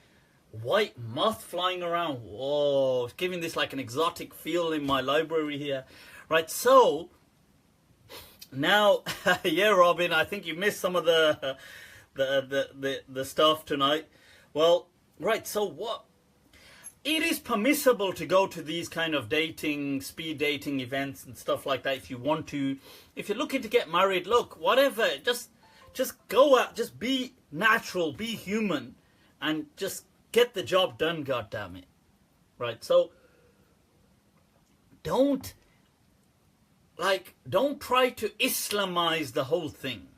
white moth flying around. Whoa, it's giving this like an exotic feel in my library here. Right. So now, yeah, Robin, I think you missed some of the stuff tonight. Well, right. So what? It is permissible to go to these kind of dating, speed dating events and stuff like that if you want to. If you're looking to get married, look, whatever, just go out, just be natural, be human, and just get the job done, goddammit. Right, so don't try to Islamize the whole thing.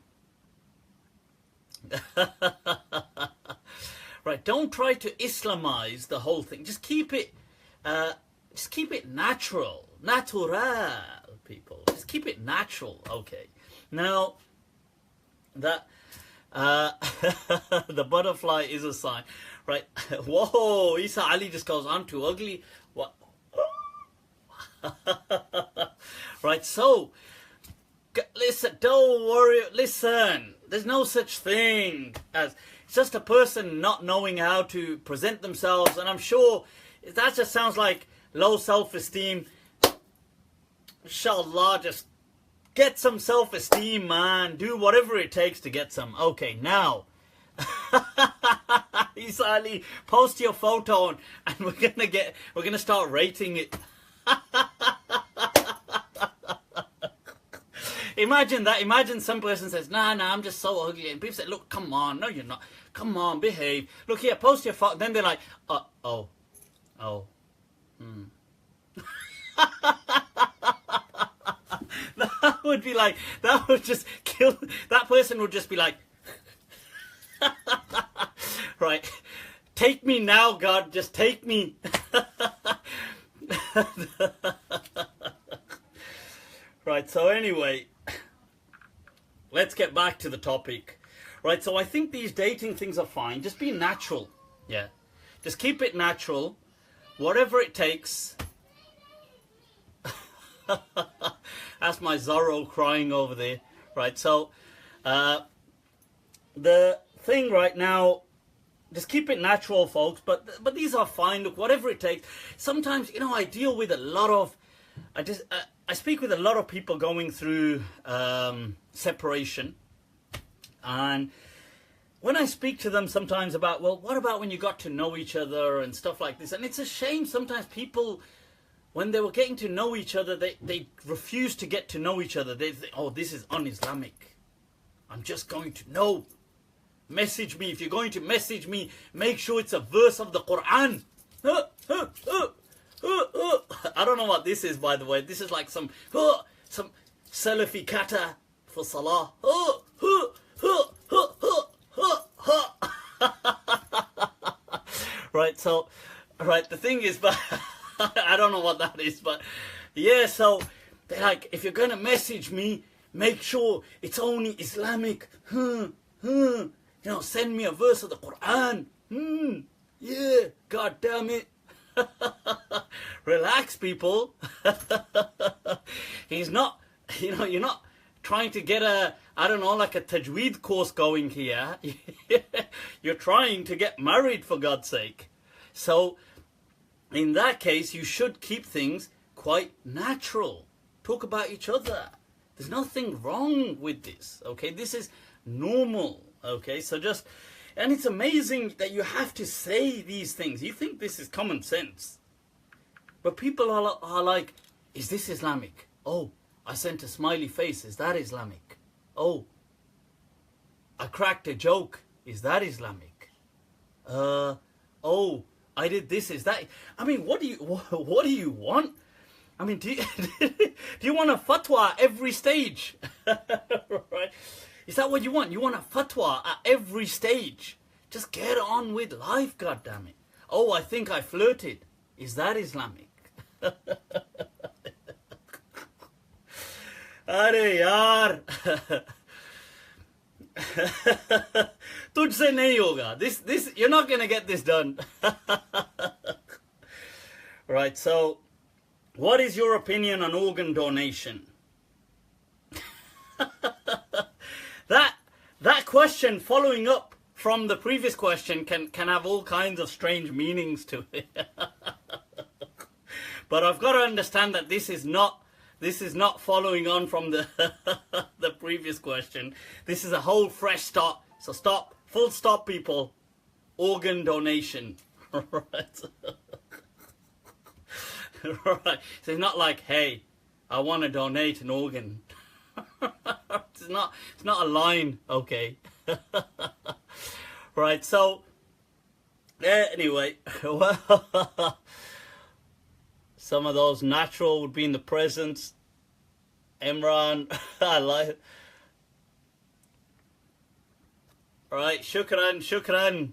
Right, don't try to Islamize the whole thing. Just keep it natural, people. Just keep it natural. Okay. Now, that the butterfly is a sign, right? Whoa, Isa Ali just goes, I'm too ugly. What? Right. So, listen. Don't worry. Listen. There's no such thing as. It's just a person not knowing how to present themselves, and I'm sure that just sounds like low self-esteem. Inshallah, just get some self-esteem, man. Do whatever it takes to get some. Okay, now, Isa Ali, post your photo, and we're gonna start rating it. Imagine that. Imagine some person says, nah, I'm just so ugly. And people say, look, come on. No, you're not. Come on, behave. Look here, post your photo. Then they're like, oh. That would be like, that would just kill. That person would just be like, right. Take me now, God. Just take me. Right, so anyway. Let's get back to the topic. Right, so I think these dating things are fine. Just be natural. Yeah. Just keep it natural. Whatever it takes. That's my Zorro crying over there. Right, so the thing right now, just keep it natural, folks. But these are fine. Look, whatever it takes. Sometimes, I deal with a lot of... I speak with a lot of people going through separation, and when I speak to them sometimes about, well, what about when you got to know each other and stuff like this, and it's a shame sometimes people, when they were getting to know each other, they refuse to get to know each other. They think, oh, this is un-Islamic. I'm just going to know. Message me. If you're going to message me, make sure it's a verse of the Quran. I don't know what this is, by the way. This is like some Salafi kata for Salah. Right, so, right, the thing is, but I don't know what that is, but yeah, so they're like, if you're going to message me, make sure it's only Islamic. Send me a verse of the Quran. Yeah, God damn it. Relax, people. He's not, you're not trying to get like a tajweed course going here. You're trying to get married, for God's sake. So, in that case, you should keep things quite natural. Talk about each other. There's nothing wrong with this, okay? This is normal, okay? So and it's amazing that you have to say these things. You think this is common sense. But people are like, is this Islamic? Oh, I sent a smiley face. Is that Islamic? Oh, I cracked a joke. Is that Islamic? Oh, I did this. Is that... I mean, what do you want? I mean, do you want a fatwa at every stage? Right? Is that what you want? You want a fatwa at every stage? Just get on with life, goddammit. Oh, I think I flirted. Is that Islamic? अरे यार तुझसे नहीं होगा. This you're not gonna get this done. Right, so What is your opinion on organ donation? That question, following up from the previous question, can have all kinds of strange meanings to it. But I've got to understand that this is not following on from the the previous question. This is a whole fresh start. So stop, full stop, people. Organ donation. Right. Right. So it's not like, hey, I want to donate an organ. It's not a line, okay. Right, so anyway, well, some of those natural would be in the presence. Imran, I like it. Right, shukran.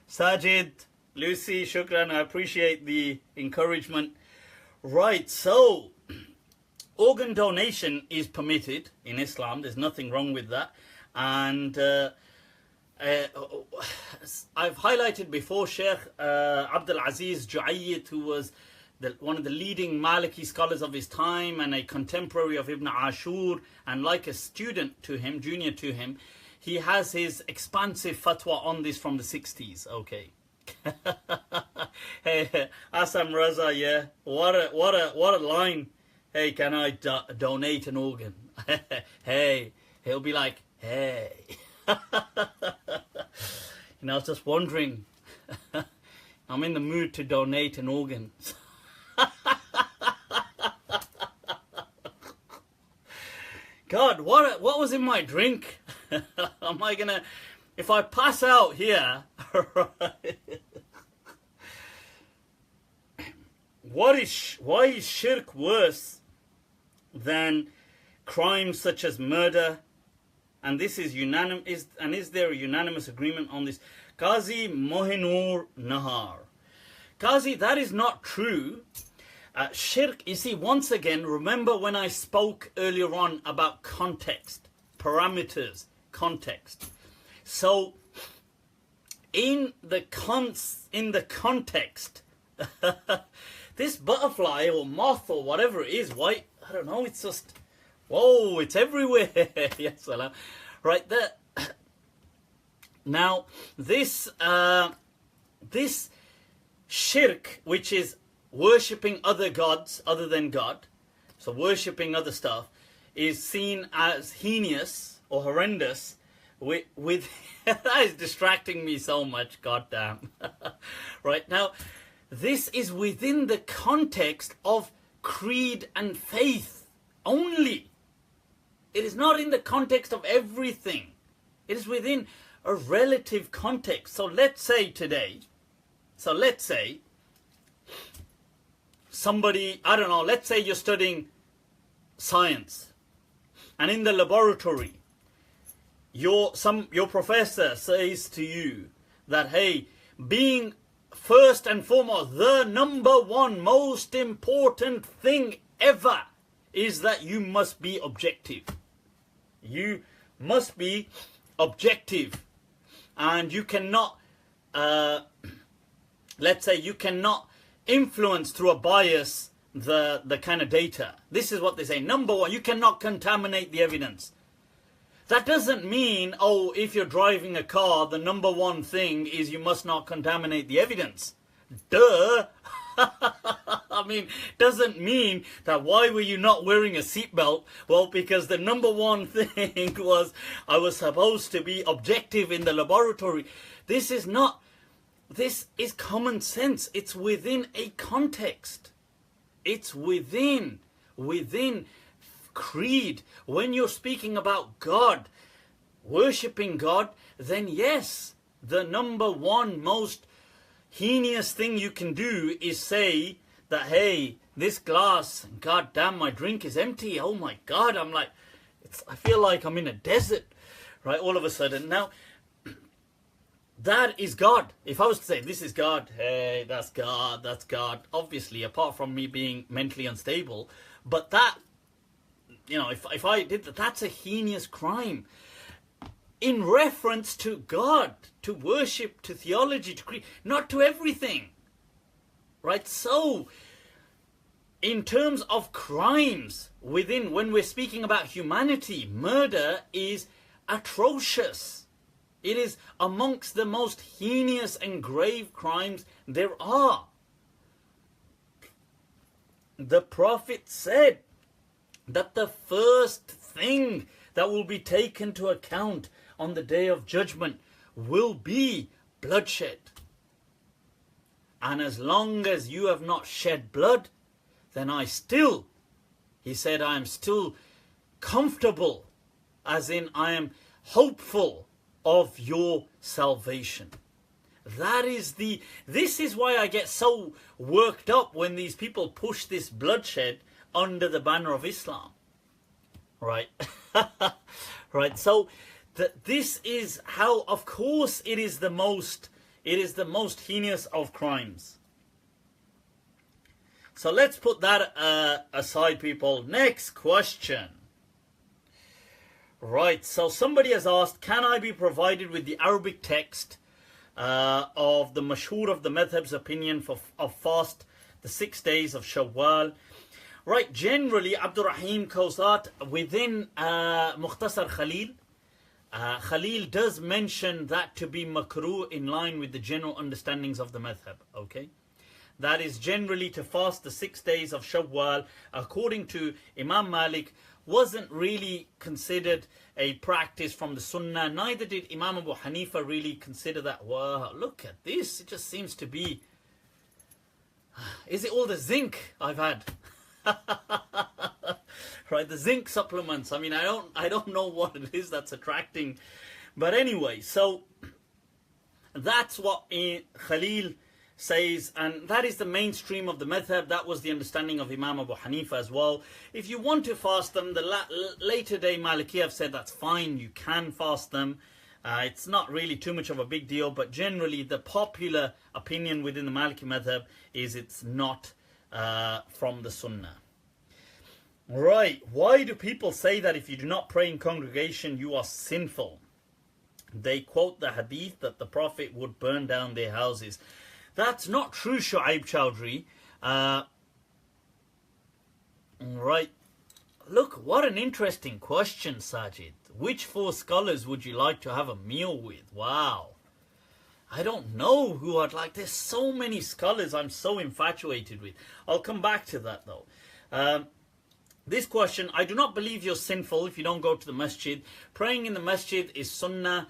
Sajid, Lucy, shukran, I appreciate the encouragement. Right, so organ donation is permitted in Islam. There's nothing wrong with that. And I've highlighted before Sheikh Abdul Aziz Ju'ayyid, who was one of the leading Maliki scholars of his time and a contemporary of Ibn Ashur, and like a student to him, junior to him, he has his expansive fatwa on this from the 60s. Okay. Hey, Assam Raza, yeah, what a line. Hey, can I donate an organ? Hey, he'll be like, hey. You know, I was just wondering. I'm in the mood to donate an organ. God, what was in my drink? Am I gonna, if I pass out here, right? Why is shirk worse than crimes such as murder? And this is unanimous. And is there a unanimous agreement on this? Qazi Mohinur Nahar. Qazi, that is not true. Shirk, you see, once again, remember when I spoke earlier on about context, parameters, context. So, in the context, this butterfly or moth or whatever it is, white, I don't know, it's just, whoa, it's everywhere. Yes, Allah. Right there. Now, this shirk, which is worshipping other gods other than God, so worshipping other stuff, is seen as heinous or horrendous with that is distracting me so much, goddamn. Right, now, this is within the context of creed and faith only. It is not in the context of everything. It is within a relative context. So let's say somebody, I don't know, let's say you're studying science, and in the laboratory, your professor says to you that, hey, being first and foremost, the number one most important thing ever is that you must be objective. You must be objective, and you cannot, let's say, you cannot influence through a bias the kind of data. This is what they say. Number one, you cannot contaminate the evidence. That doesn't mean, oh, if you're driving a car, the number one thing is you must not contaminate the evidence. Duh. I mean, doesn't mean that why were you not wearing a seatbelt? Well, because the number one thing was I was supposed to be objective in the laboratory. This is common sense. It's within a context. It's within creed. When you're speaking about God, worshipping God, then yes, the number one most heinous thing you can do is say that, hey, this glass, god damn, my drink is empty. Oh my God, I feel like I'm in a desert, right? All of a sudden. Now, that is God. If I was to say, this is God, hey, that's God, obviously, apart from me being mentally unstable, but that, you know, if I did that, that's a heinous crime. In reference to God, to worship, to theology, to creed, not to everything. Right? So, in terms of crimes within, when we're speaking about humanity, murder is atrocious. It is amongst the most heinous and grave crimes there are. The Prophet said that the first thing that will be taken to account on the Day of Judgment will be bloodshed. And as long as you have not shed blood, then he said, I am still comfortable, as in I am hopeful of your salvation. This is why I get so worked up when these people push this bloodshed under the banner of Islam. Right? Right, so this is how, of course, it is the most heinous of crimes. So let's put that aside, people. Next question. Right, so somebody has asked, can I be provided with the Arabic text of the mashhur of the madhab's opinion of fast the 6 days of Shawwal? Right, generally, Abdurrahim Kausat, within Mukhtasar Khalil, Khalil does mention that to be makruh in line with the general understandings of the madhab, okay? That is generally to fast the 6 days of Shawwal, according to Imam Malik, wasn't really considered a practice from the Sunnah. Neither did Imam Abu Hanifah really consider that. Wow, look at this. It just seems to be... Is it all the zinc I've had? Right, the zinc supplements. I mean, I don't know what it is that's attracting. But anyway, so that's what Khalil says, and that is the mainstream of the madhab. That was the understanding of Imam Abu Hanifah as well. If you want to fast them, the later day Maliki have said that's fine, you can fast them. It's not really too much of a big deal, but generally the popular opinion within the Maliki madhab is it's not from the Sunnah. Right, why do people say that if you do not pray in congregation you are sinful? They quote the Hadith that the Prophet would burn down their houses. That's not true, Shu'aib Chowdhury. Right. Look, what an interesting question, Sajid. Which 4 scholars would you like to have a meal with? Wow. I don't know who I'd like. There's so many scholars I'm so infatuated with. I'll come back to that though. This question, I do not believe you're sinful if you don't go to the masjid. Praying in the masjid is sunnah.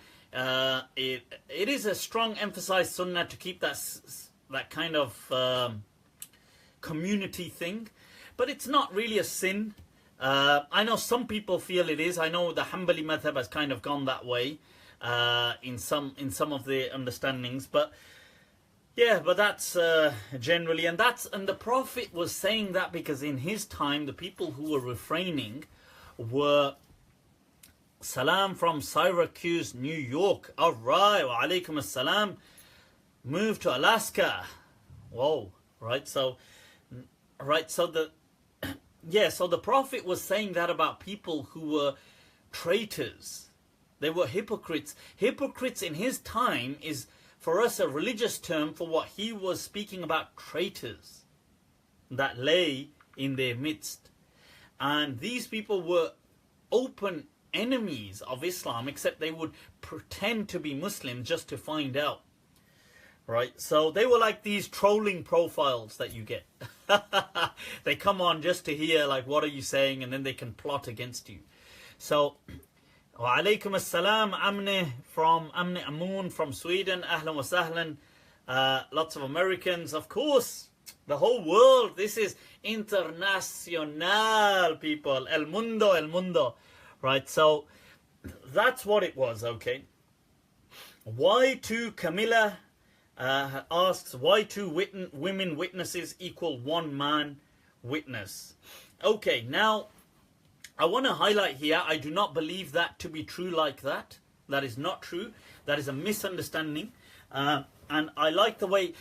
It is a strong emphasized sunnah to keep that kind of community thing, but it's not really a sin. I know some people feel it is. I know the Hanbali madhab has kind of gone that way in some of the understandings, but yeah, but that's generally, and the Prophet was saying that because in his time the people who were refraining were Salam from Syracuse, New York. All right, wa alaikum assalam. Move to Alaska. Whoa, right? So the Prophet was saying that about people who were traitors. They were hypocrites. Hypocrites in his time is for us a religious term for what he was speaking about, traitors that lay in their midst. And these people were open enemies of Islam, except they would pretend to be Muslim just to find out. Right? So they were like these trolling profiles that you get. They come on just to hear like, what are you saying? And then they can plot against you. So, wa alaikum assalam, Amne Amun from Sweden. Ahlan wa sahlan. Lots of Americans, of course. The whole world. This is international, people. El mundo, el mundo. Right, so that's what it was, okay. Why 2 Camilla asks, why 2 women witnesses equal 1 man witness? Okay, now I want to highlight here, I do not believe that to be true like that. That is not true. That is a misunderstanding. And I like the way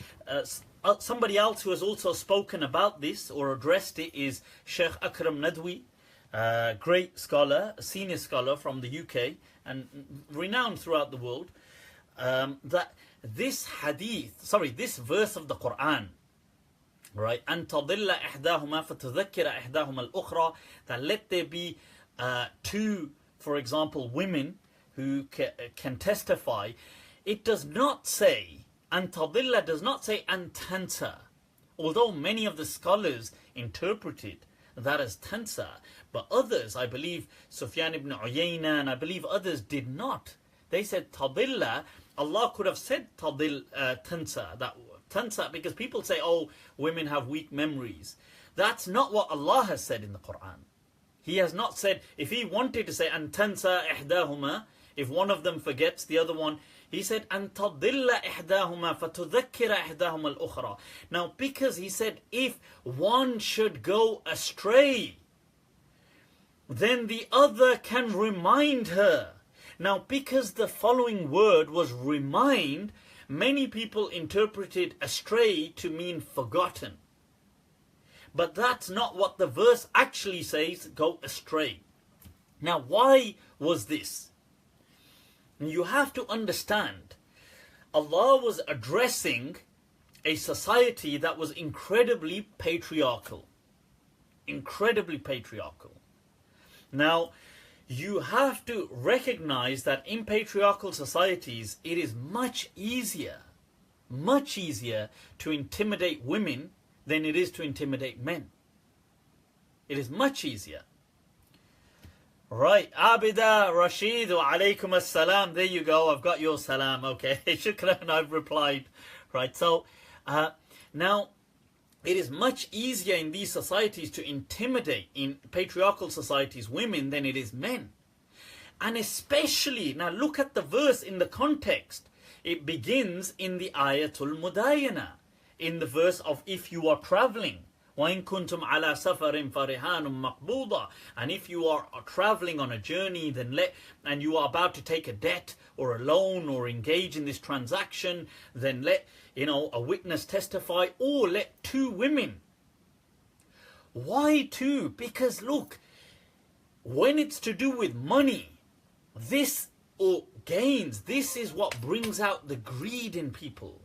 somebody else who has also spoken about this or addressed it is Sheikh Akram Nadwi. Great scholar, a senior scholar from the UK and renowned throughout the world, that this verse of the Quran Right? أن تضل إحداهما فتذكر إحداهما الأخرى. That let there be two, for example, women who can testify. It does not say, أن تضل does not say أن تنسى. Although many of the scholars interpreted that as tansa, but others, I believe Sufyan ibn Uyayna and I believe others did not. They said tadilla. Allah could have said tansa, that tansa, because people say, oh, women have weak memories. That's not what Allah has said in the Quran. He has not said, if he wanted to say an tansa ihdahuma, if one of them forgets the other one, he said an tadilla ihdahuma fatudhakkira ihdahuma al-ukhra. Now because he said if one should go astray, then the other can remind her. Now because the following word was remind, many people interpreted astray to mean forgotten. But that's not what the verse actually says, go astray. Now why was this? You have to understand, Allah was addressing a society that was incredibly patriarchal. Incredibly patriarchal. Now, you have to recognize that in patriarchal societies, it is much easier to intimidate women than it is to intimidate men. It is much easier. Right, Abida, Rashid, wa alaykum as-salam. There you go, I've got your salam. Okay, shukran, I've replied. Right, so now it is much easier in these societies to intimidate, in patriarchal societies, women than it is men. And especially, now look at the verse in the context. It begins in the ayatul mudayana, in the verse of if you are traveling. وَإِن كُنْتُمْ عَلَى سَفَرٍ فَرِحَانٌ مَقْبُوضًا. And if you are traveling on a journey, and you are about to take a debt or a loan or engage in this transaction, then let a witness testify, or let two women. Why two? Because look, when it's to do with money, this or gains, this is what brings out the greed in people.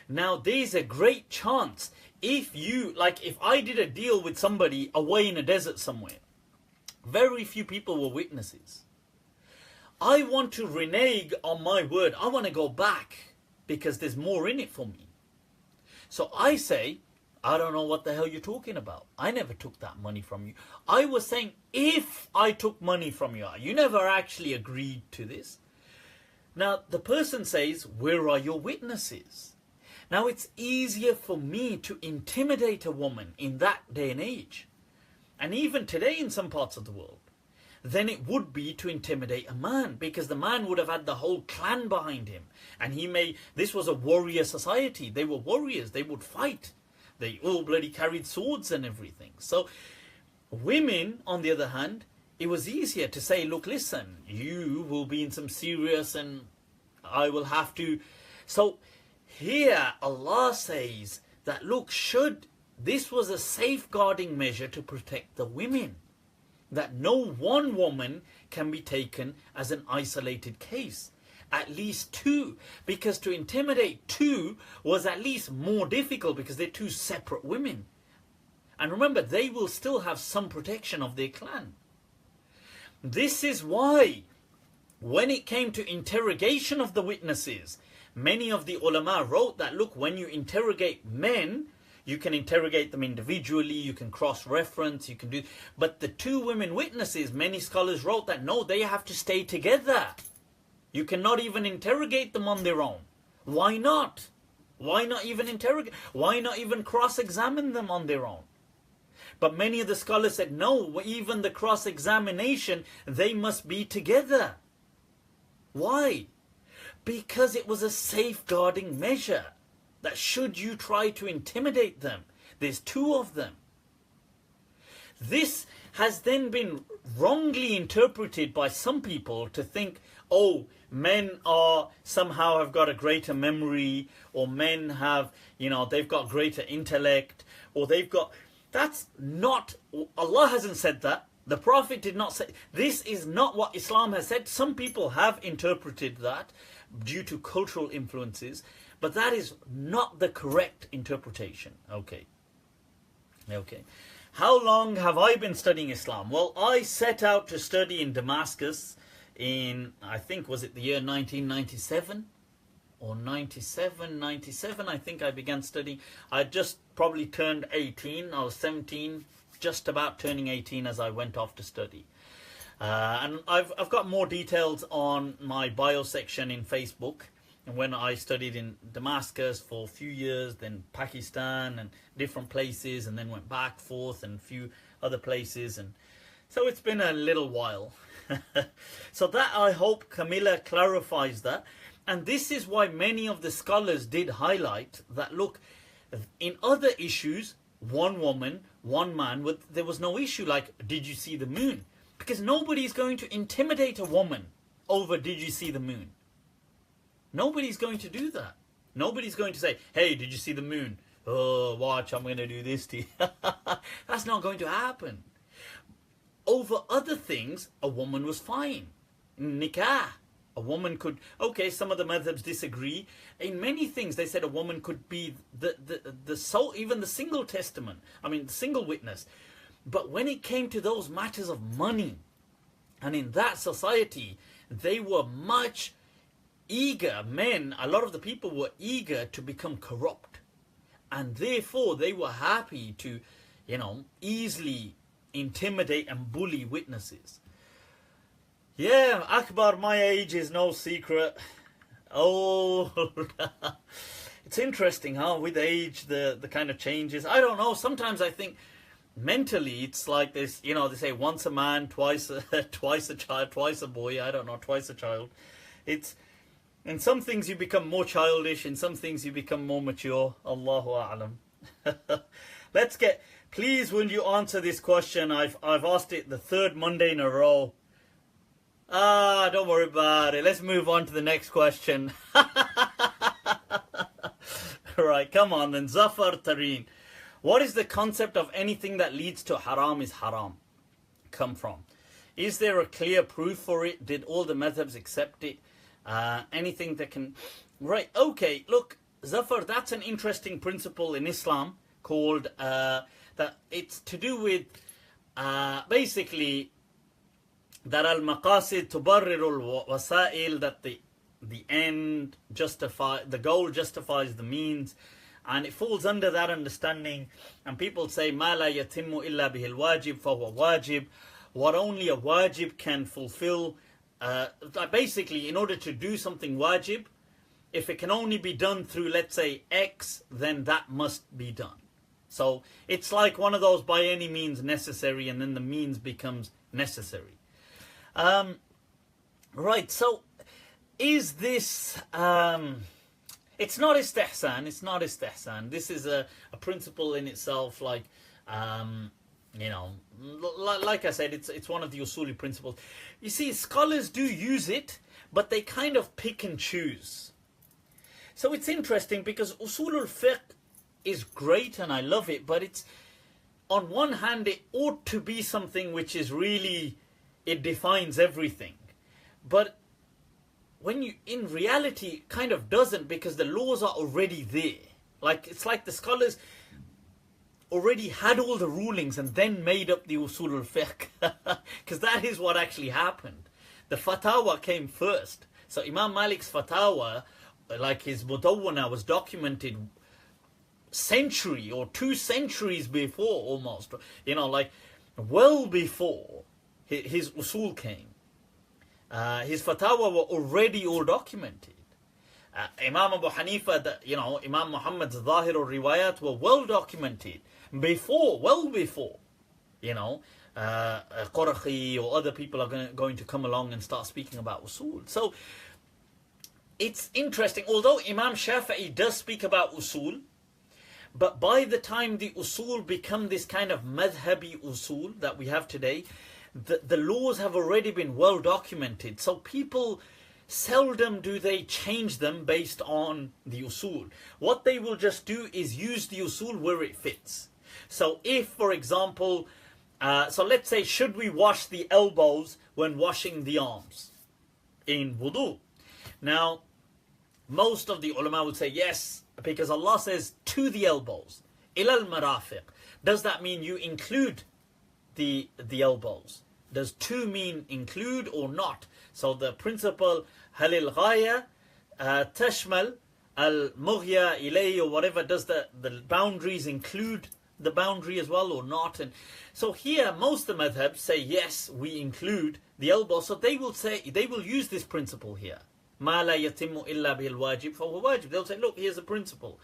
Now there's a great chance, if I did a deal with somebody away in a desert somewhere, very few people were witnesses. I want to renege on my word. I want to go back because there's more in it for me. So I say, I don't know what the hell you're talking about. I never took that money from you. I was saying, if I took money from you, you never actually agreed to this. Now the person says, where are your witnesses? Now it's easier for me to intimidate a woman in that day and age, and even today in some parts of the world, than it would be to intimidate a man, because the man would have had the whole clan behind him, and this was a warrior society. They were warriors, they would fight. They all bloody carried swords and everything. So women, on the other hand, it was easier to say, look, listen, you will be in some serious and I will have to. So here Allah says that, look, this was a safeguarding measure to protect the women, that no one woman can be taken as an isolated case, at least two, because to intimidate two was at least more difficult because they're two separate women. And remember, they will still have some protection of their clan. This is why when it came to interrogation of the witnesses, many of the ulama wrote that, look, when you interrogate men, you can interrogate them individually, you can cross-reference, you can do. But the two women witnesses, many scholars wrote that, no, they have to stay together. You cannot even interrogate them on their own. Why not? Why not even interrogate? Why not even cross-examine them on their own? But many of the scholars said, no, even the cross-examination, they must be together. Why? Because it was a safeguarding measure, that should you try to intimidate them, there's two of them. This has then been wrongly interpreted by some people to think, oh, men are somehow have got a greater memory, or men have, they've got greater intellect, or they've got. That's not, Allah hasn't said that. The Prophet did not say, this is not what Islam has said. Some people have interpreted that due to cultural influences, But that is not the correct interpretation. Okay. How long have I been studying Islam? Well, I set out to study in Damascus in, I think, was it the year 1997? Or 97, I think I began studying. I just probably turned 18. I was 17, just about turning 18 as I went off to study. And I've got more details on my bio section in Facebook. And when I studied in Damascus for a few years, then Pakistan and different places, and then went back, forth, and a few other places. And so it's been a little while. So that, I hope, Camilla clarifies that. And this is why many of the scholars did highlight that, look, in other issues, one woman, one man, there was no issue like, did you see the moon? Because nobody's going to intimidate a woman over, did you see the moon? Nobody's going to do that. Nobody's going to say, hey, did you see the moon? Oh, watch, I'm going to do this to you. That's not going to happen. Over other things, a woman was fine. Nikah. A woman could, okay, some of the madhabs disagree. In many things, they said a woman could be the sole, even the single testament. I mean, the single witness. But when it came to those matters of money, and in that society, they were much eager. Men, a lot of the people were eager to become corrupt. And therefore, they were happy to, easily intimidate and bully witnesses. Yeah, Akbar, my age is no secret. Oh, it's interesting how with age the kind of changes. I don't know, sometimes I think mentally it's like this, they say once a man, twice a child, twice a boy, I don't know, twice a child. It's, in some things you become more childish, in some things you become more mature. Allahu A'lam. Please will you answer this question? I've asked it the third Monday in a row. Don't worry about it. Let's move on to the next question. Right, come on then. Zafar Tareen. What is the concept of anything that leads to haram is haram come from? Is there a clear proof for it? Did all the madhabs accept it? Anything that can... Right, okay, look, Zafar, that's an interesting principle in Islam called... that it's to do with basically... that al-maqasid tubarriru al-wasail, that the end the goal justifies the means, and it falls under that understanding. And people say ma la yatimmu illa bihi al-wajib fahuwa wajib, what only a wajib can fulfill. Basically, in order to do something wajib, if it can only be done through, let's say, X, then that must be done. So it's like one of those by any means necessary, and then the means becomes necessary. Right, so is this, it's not istihsan, this is a principle in itself, like, like I said, it's one of the usuli principles. You see, scholars do use it, but they kind of pick and choose. So it's interesting because usulul fiqh is great and I love it, but it's, on one hand, it ought to be something which is really... it defines everything. But when you, in reality, it kind of doesn't, because the laws are already there. Like, it's like the scholars already had all the rulings and then made up the usul al-fiqh. Because that is what actually happened. The fatwa came first. So Imam Malik's fatwa, like his mudawwana, was documented century or 2 centuries before almost. Like well before his usul came. His fatwa were already all documented. Imam Abu Hanifah, Imam Muhammad's Zahir or Riwayat were well documented before, well before, Qurahi or other people are going to come along and start speaking about usul. So it's interesting, although Imam Shafi'i does speak about usul, but by the time the usul become this kind of madhabi usul that we have today, the laws have already been well documented. So people seldom do they change them based on the usul. What they will just do is use the usul where it fits. So if, for example, so let's say, should we wash the elbows when washing the arms in wudu? Now, most of the ulama would say yes, because Allah says to the elbows, ilal marafiq. Does that mean you include the elbows? Does to mean include or not? So the principle halil ghaya tashmal al mughya ilay, or whatever, does the boundaries include the boundary as well or not? And so here most of the madhabs say yes, we include the elbow. So they will use this principle here. Ma la yatimmu illa bil wajib fahuwa wajib. They'll say, look, here's a principle.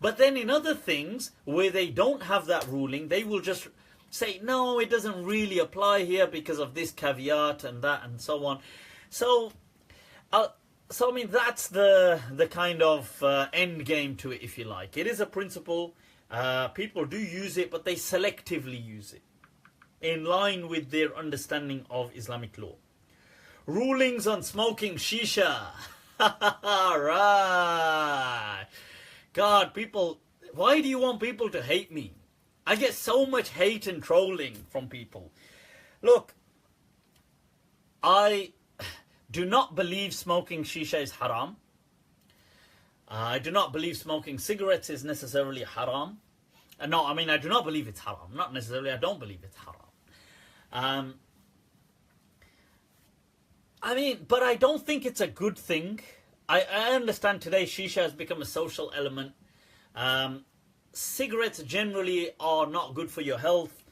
But then in other things where they don't have that ruling, they will just say, no, it doesn't really apply here because of this caveat and that and so on. So I mean, that's the kind of end game to it, if you like. It is a principle. People do use it, but they selectively use it in line with their understanding of Islamic law. Rulings on smoking shisha. Right. God, people, why do you want people to hate me? I get so much hate and trolling from people. Look, I do not believe smoking shisha is haram. I do not believe smoking cigarettes is necessarily haram. No, I mean, I do not believe it's haram. Not necessarily, I don't believe it's haram. I mean, but I don't think it's a good thing. I understand today shisha has become a social element. Cigarettes generally are not good for your health.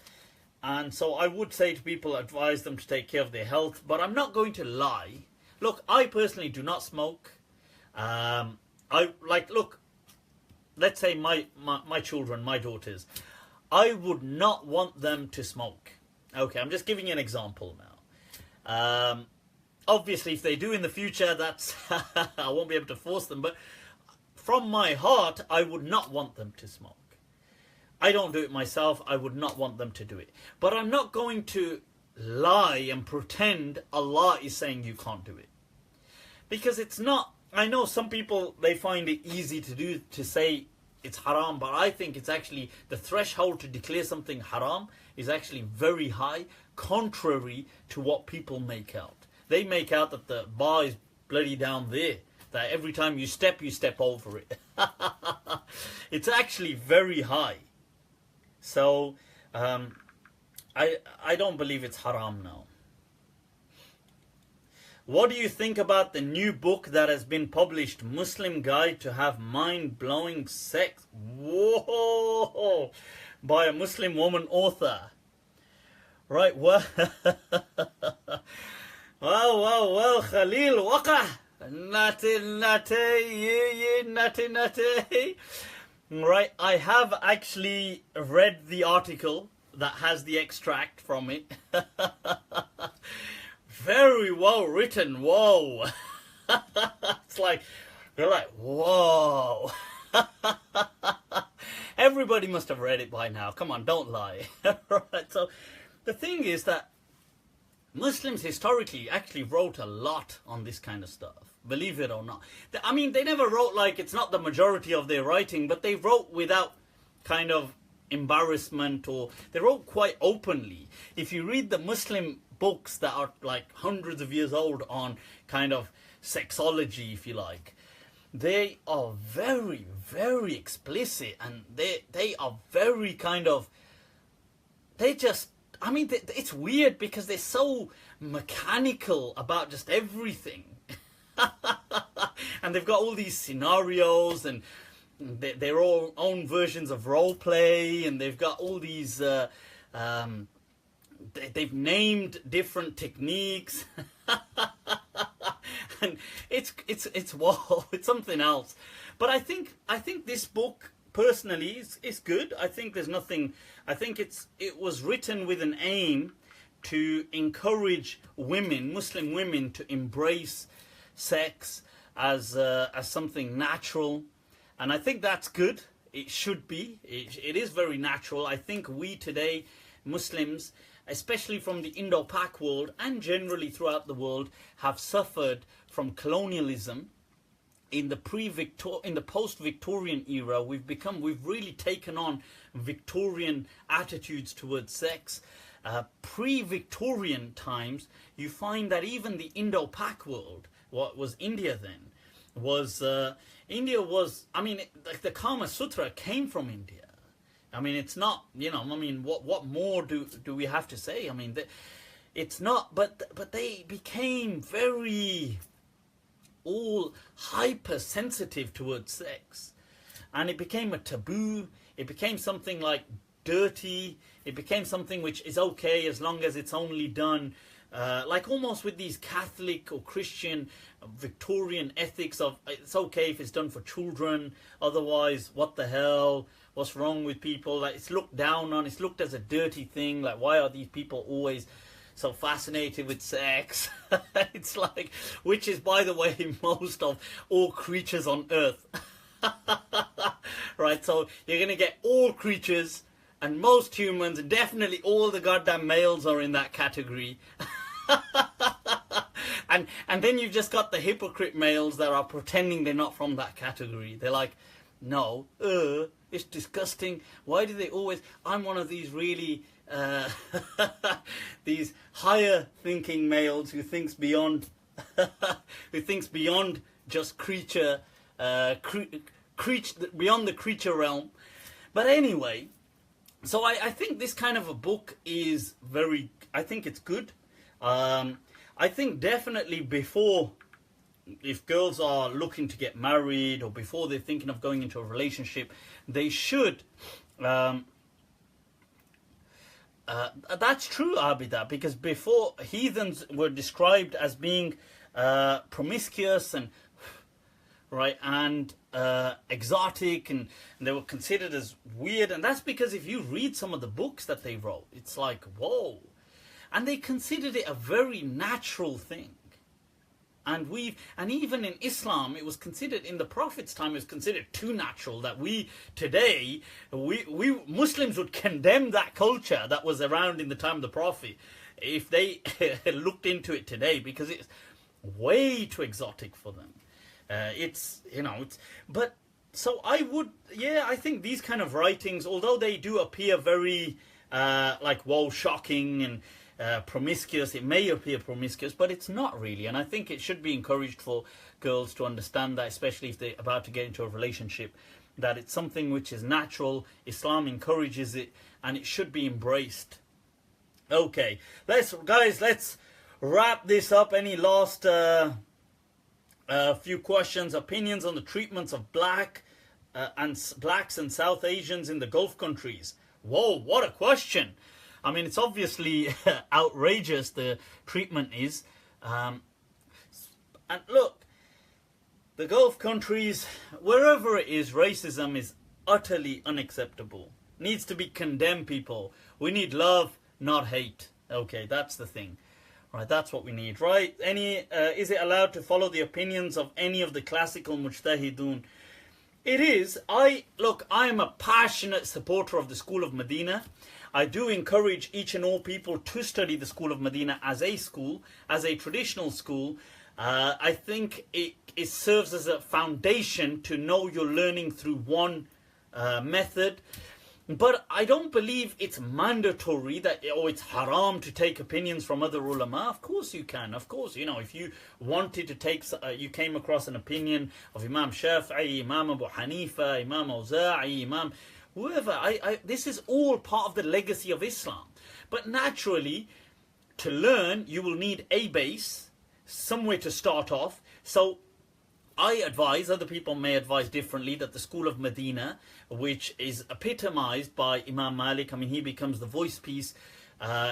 And so I would say to people, advise them to take care of their health. But I'm not going to lie. Look, I personally do not smoke. Look, let's say my children, my daughters, I would not want them to smoke. Okay, I'm just giving you an example now. Obviously, if they do in the future, that's I won't be able to force them. But from my heart, I would not want them to smoke. I don't do it myself. I would not want them to do it. But I'm not going to lie and pretend Allah is saying you can't do it. Because it's not. I know some people, they find it easy to say it's haram, but I think it's actually the threshold to declare something haram is actually very high, contrary to what people make out. They make out that the bar is bloody down there, that every time you step over it. It's actually very high. So I don't believe it's haram now. What do you think about the new book that has been published, Muslim Guide to Have Mind-Blowing Sex? Whoa! By a Muslim woman author. Right, well, well, Khalil, waka, nati. Right, I have actually read the article that has the extract from it. Very well written, whoa. It's like, you're like, whoa. Everybody must have read it by now. Come on, don't lie. Right, so the thing is that Muslims historically actually wrote a lot on this kind of stuff, believe it or not. I mean, they never wrote like it's not the majority of their writing, but they wrote without kind of embarrassment, or they wrote quite openly. If you read the Muslim books that are like hundreds of years old on kind of sexology, if you like, they are very, very explicit, and they are very kind of, they just, I mean, it's weird because they're so mechanical about just everything. And they've got all these scenarios and their own versions of role play, and they've got all these they've named different techniques. And it's wow, it's something else. But I think this book personally is good. I think there's nothing, I think it was written with an aim to encourage women, Muslim women, to embrace sex as something natural. And I think that's good. It should be. It is very natural. I think we today, Muslims, especially from the Indo-Pak world and generally throughout the world, have suffered from colonialism. In the post-Victorian era, we've really taken on Victorian attitudes towards sex. Pre-Victorian times, you find that even the Indo-Pak world, what was India then, was India was, I mean, the Kama Sutra came from India. I mean, it's not, you know, I mean, what more do we have to say? I mean, it's not, but they became very all hypersensitive towards sex, and it became a taboo. It became something like dirty. It became something which is okay as long as it's only done, like almost with these Catholic or Christian Victorian ethics of it's okay if it's done for children, otherwise what the hell, what's wrong with people? Like, it's looked down on, it's looked as a dirty thing. Like, why are these people always so fascinated with sex? It's like, which is, by the way, most of all creatures on earth. Right, so you're going to get all creatures, and most humans, definitely all the goddamn males are in that category. And then you've just got the hypocrite males that are pretending they're not from that category. They're like, no, it's disgusting. Why do they always... I'm one of these really... these higher thinking males who thinks beyond... who thinks beyond just creature... beyond the creature realm. But anyway, so I think this kind of a book is very... I think it's good. I think definitely before, if girls are looking to get married or before they're thinking of going into a relationship, they should... that's true, Abida, because before, heathens were described as being promiscuous and... right, and exotic, and they were considered as weird. And that's because if you read some of the books that they wrote, it's like, whoa. And they considered it a very natural thing. And even in Islam, it was considered, in the Prophet's time, it was considered too natural, that we today, we Muslims would condemn that culture that was around in the time of the Prophet if they looked into it today, because it's way too exotic for them. But so I think these kind of writings, although they do appear very like, whoa, shocking and promiscuous, it may appear promiscuous, but it's not really. And I think it should be encouraged for girls to understand that, especially if they're about to get into a relationship, that it's something which is natural. Islam encourages it, and it should be embraced. Okay, let's wrap this up. Any last few questions, opinions on the treatments of blacks and South Asians in the Gulf countries? Whoa, what a question. I mean, it's obviously outrageous, the treatment is. And look, the Gulf countries, wherever it is, racism is utterly unacceptable. Needs to be condemned, people. We need love, not hate. Okay, that's the thing. Right, that's what we need, right? Is it allowed to follow the opinions of any of the classical mujtahidun? It is. I am a passionate supporter of the School of Medina. I do encourage each and all people to study the School of Medina as a school, as a traditional school. I think it serves as a foundation to know you're learning through one method. But I don't believe it's mandatory that, it's haram to take opinions from other ulama. Of course you can. Of course, if you wanted to take, you came across an opinion of Imam Shafi'i, Imam Abu Hanifah, Imam Auza'i, Imam whoever. This is all part of the legacy of Islam. But naturally, to learn, you will need a base, somewhere to start off. So I advise, other people may advise differently, that the School of Medina, which is epitomized by Imam Malik, I mean, he becomes the voice piece,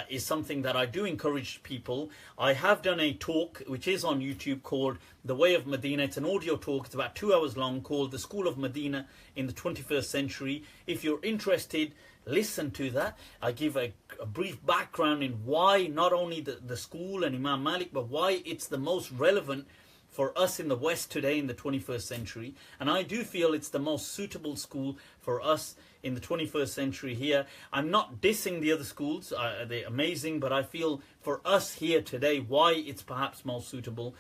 is something that I do encourage people. I have done a talk, which is on YouTube, called The Way of Medina. It's an audio talk, it's about 2 hours long, called The School of Medina in the 21st Century. If you're interested, listen to that. I give a brief background in why not only the school and Imam Malik, but why it's the most relevant for us in the West today in the 21st century. And I do feel it's the most suitable school for us in the 21st century here. I'm not dissing the other schools, they're amazing, but I feel for us here today, why it's perhaps most suitable,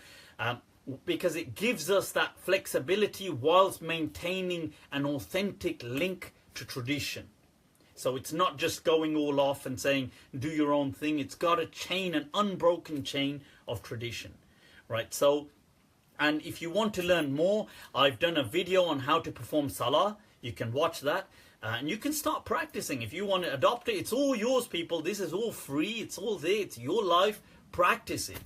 because it gives us that flexibility whilst maintaining an authentic link to tradition. So it's not just going all off and saying, do your own thing. It's got a chain, an unbroken chain of tradition, right? So And if you want to learn more, I've done a video on how to perform salah. You can watch that. And you can start practicing. If you want to adopt it, it's all yours, people. This is all free. It's all there. It's your life. Practice it.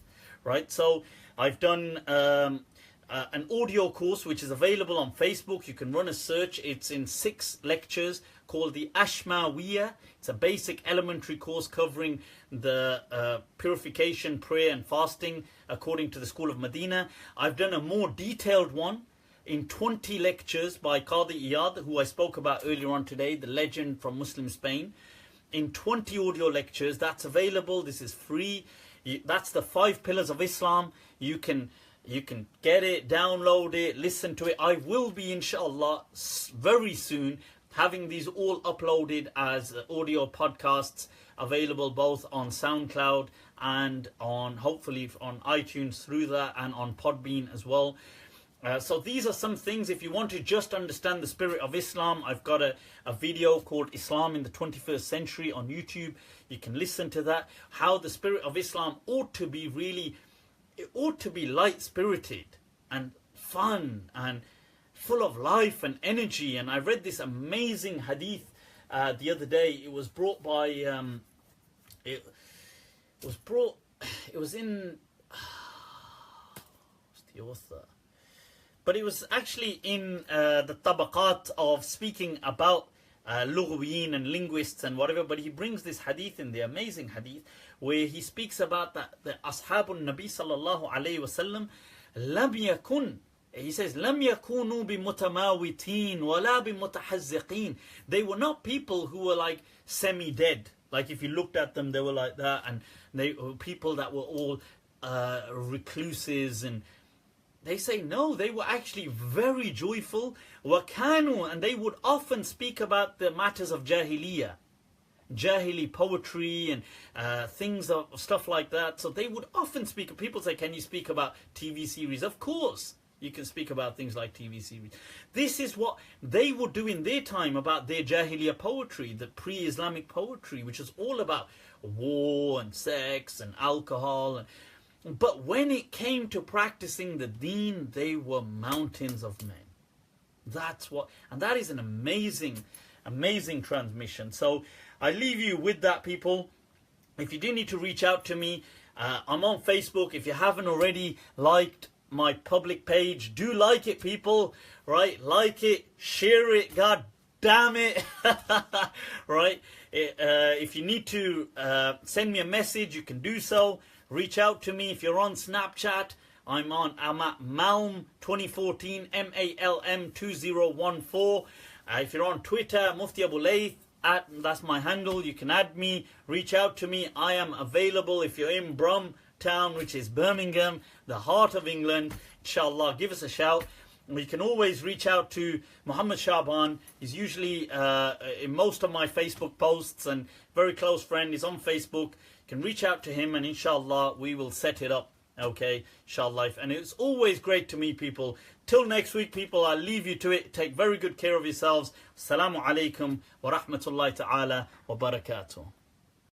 Right? So I've done an audio course which is available on Facebook. You can run a search. It's in 6 lectures called the Ashmawiyah. It's a basic elementary course covering the purification, prayer and fasting according to the school of Medina. I've done a more detailed one in 20 lectures by Qadi Iyad, who I spoke about earlier on today, the legend from Muslim Spain. In 20 audio lectures, that's available. This is free. That's the 5 pillars of Islam. You can get it, download it, listen to it. I will be, inshallah, very soon having these all uploaded as audio podcasts, available both on SoundCloud and on, hopefully, on iTunes through that, and on Podbean as well. So these are some things. If you want to just understand the spirit of Islam, I've got a video called Islam in the 21st Century on YouTube. You can listen to that. How the spirit of Islam ought to be really, it ought to be light-spirited and fun and full of life and energy. And I read this amazing hadith the other day. It was brought by, it was in, what's the author? But it was actually in the tabaqat of speaking about lughwiyin and linguists and whatever. But he brings this hadith in, the amazing hadith, where he speaks about that the ashabun Nabi sallallahu alayhi wasallam lam yakun. He says, lam yakunu bi mutamawitin wala bi mutahazziqin. They were not people who were like semi-dead. Like if you looked at them, they were like that, and they were people that were all recluses. And they say no, they were actually very joyful. Wakanu, and they would often speak about the matters of jahiliyyah, jahili poetry and things of stuff like that. So they would often speak. People say, can you speak about TV series? Of course, you can speak about things like TV series. This is what they would do in their time about their jahiliyyah poetry, the pre-Islamic poetry, which is all about war and sex and alcohol. But when it came to practicing the Deen, they were mountains of men. That's what, and that is an amazing, amazing transmission. So I leave you with that, people. If you do need to reach out to me, I'm on Facebook. If you haven't already liked my public page, do like it, people. Right? Like it, share it, god damn it. Right? If you need to send me a message, you can do so. Reach out to me. If you're on Snapchat, I'm at Malm 2014, MALM 2014. If you're on Twitter, Mufti Abu Layth, that's my handle. You can add me, reach out to me. I am available. If you're in Brum Town, which is Birmingham, the heart of England, inshallah, give us a shout. You can always reach out to Muhammad Shaban. He's usually in most of my Facebook posts, and very close friend. He's on Facebook. You can reach out to him, and inshallah we will set it up. Okay, inshallah. And it's always great to meet people. Till next week, people, I'll leave you to it. Take very good care of yourselves. Assalamu alaikum wa rahmatullahi ta'ala wa barakatuh.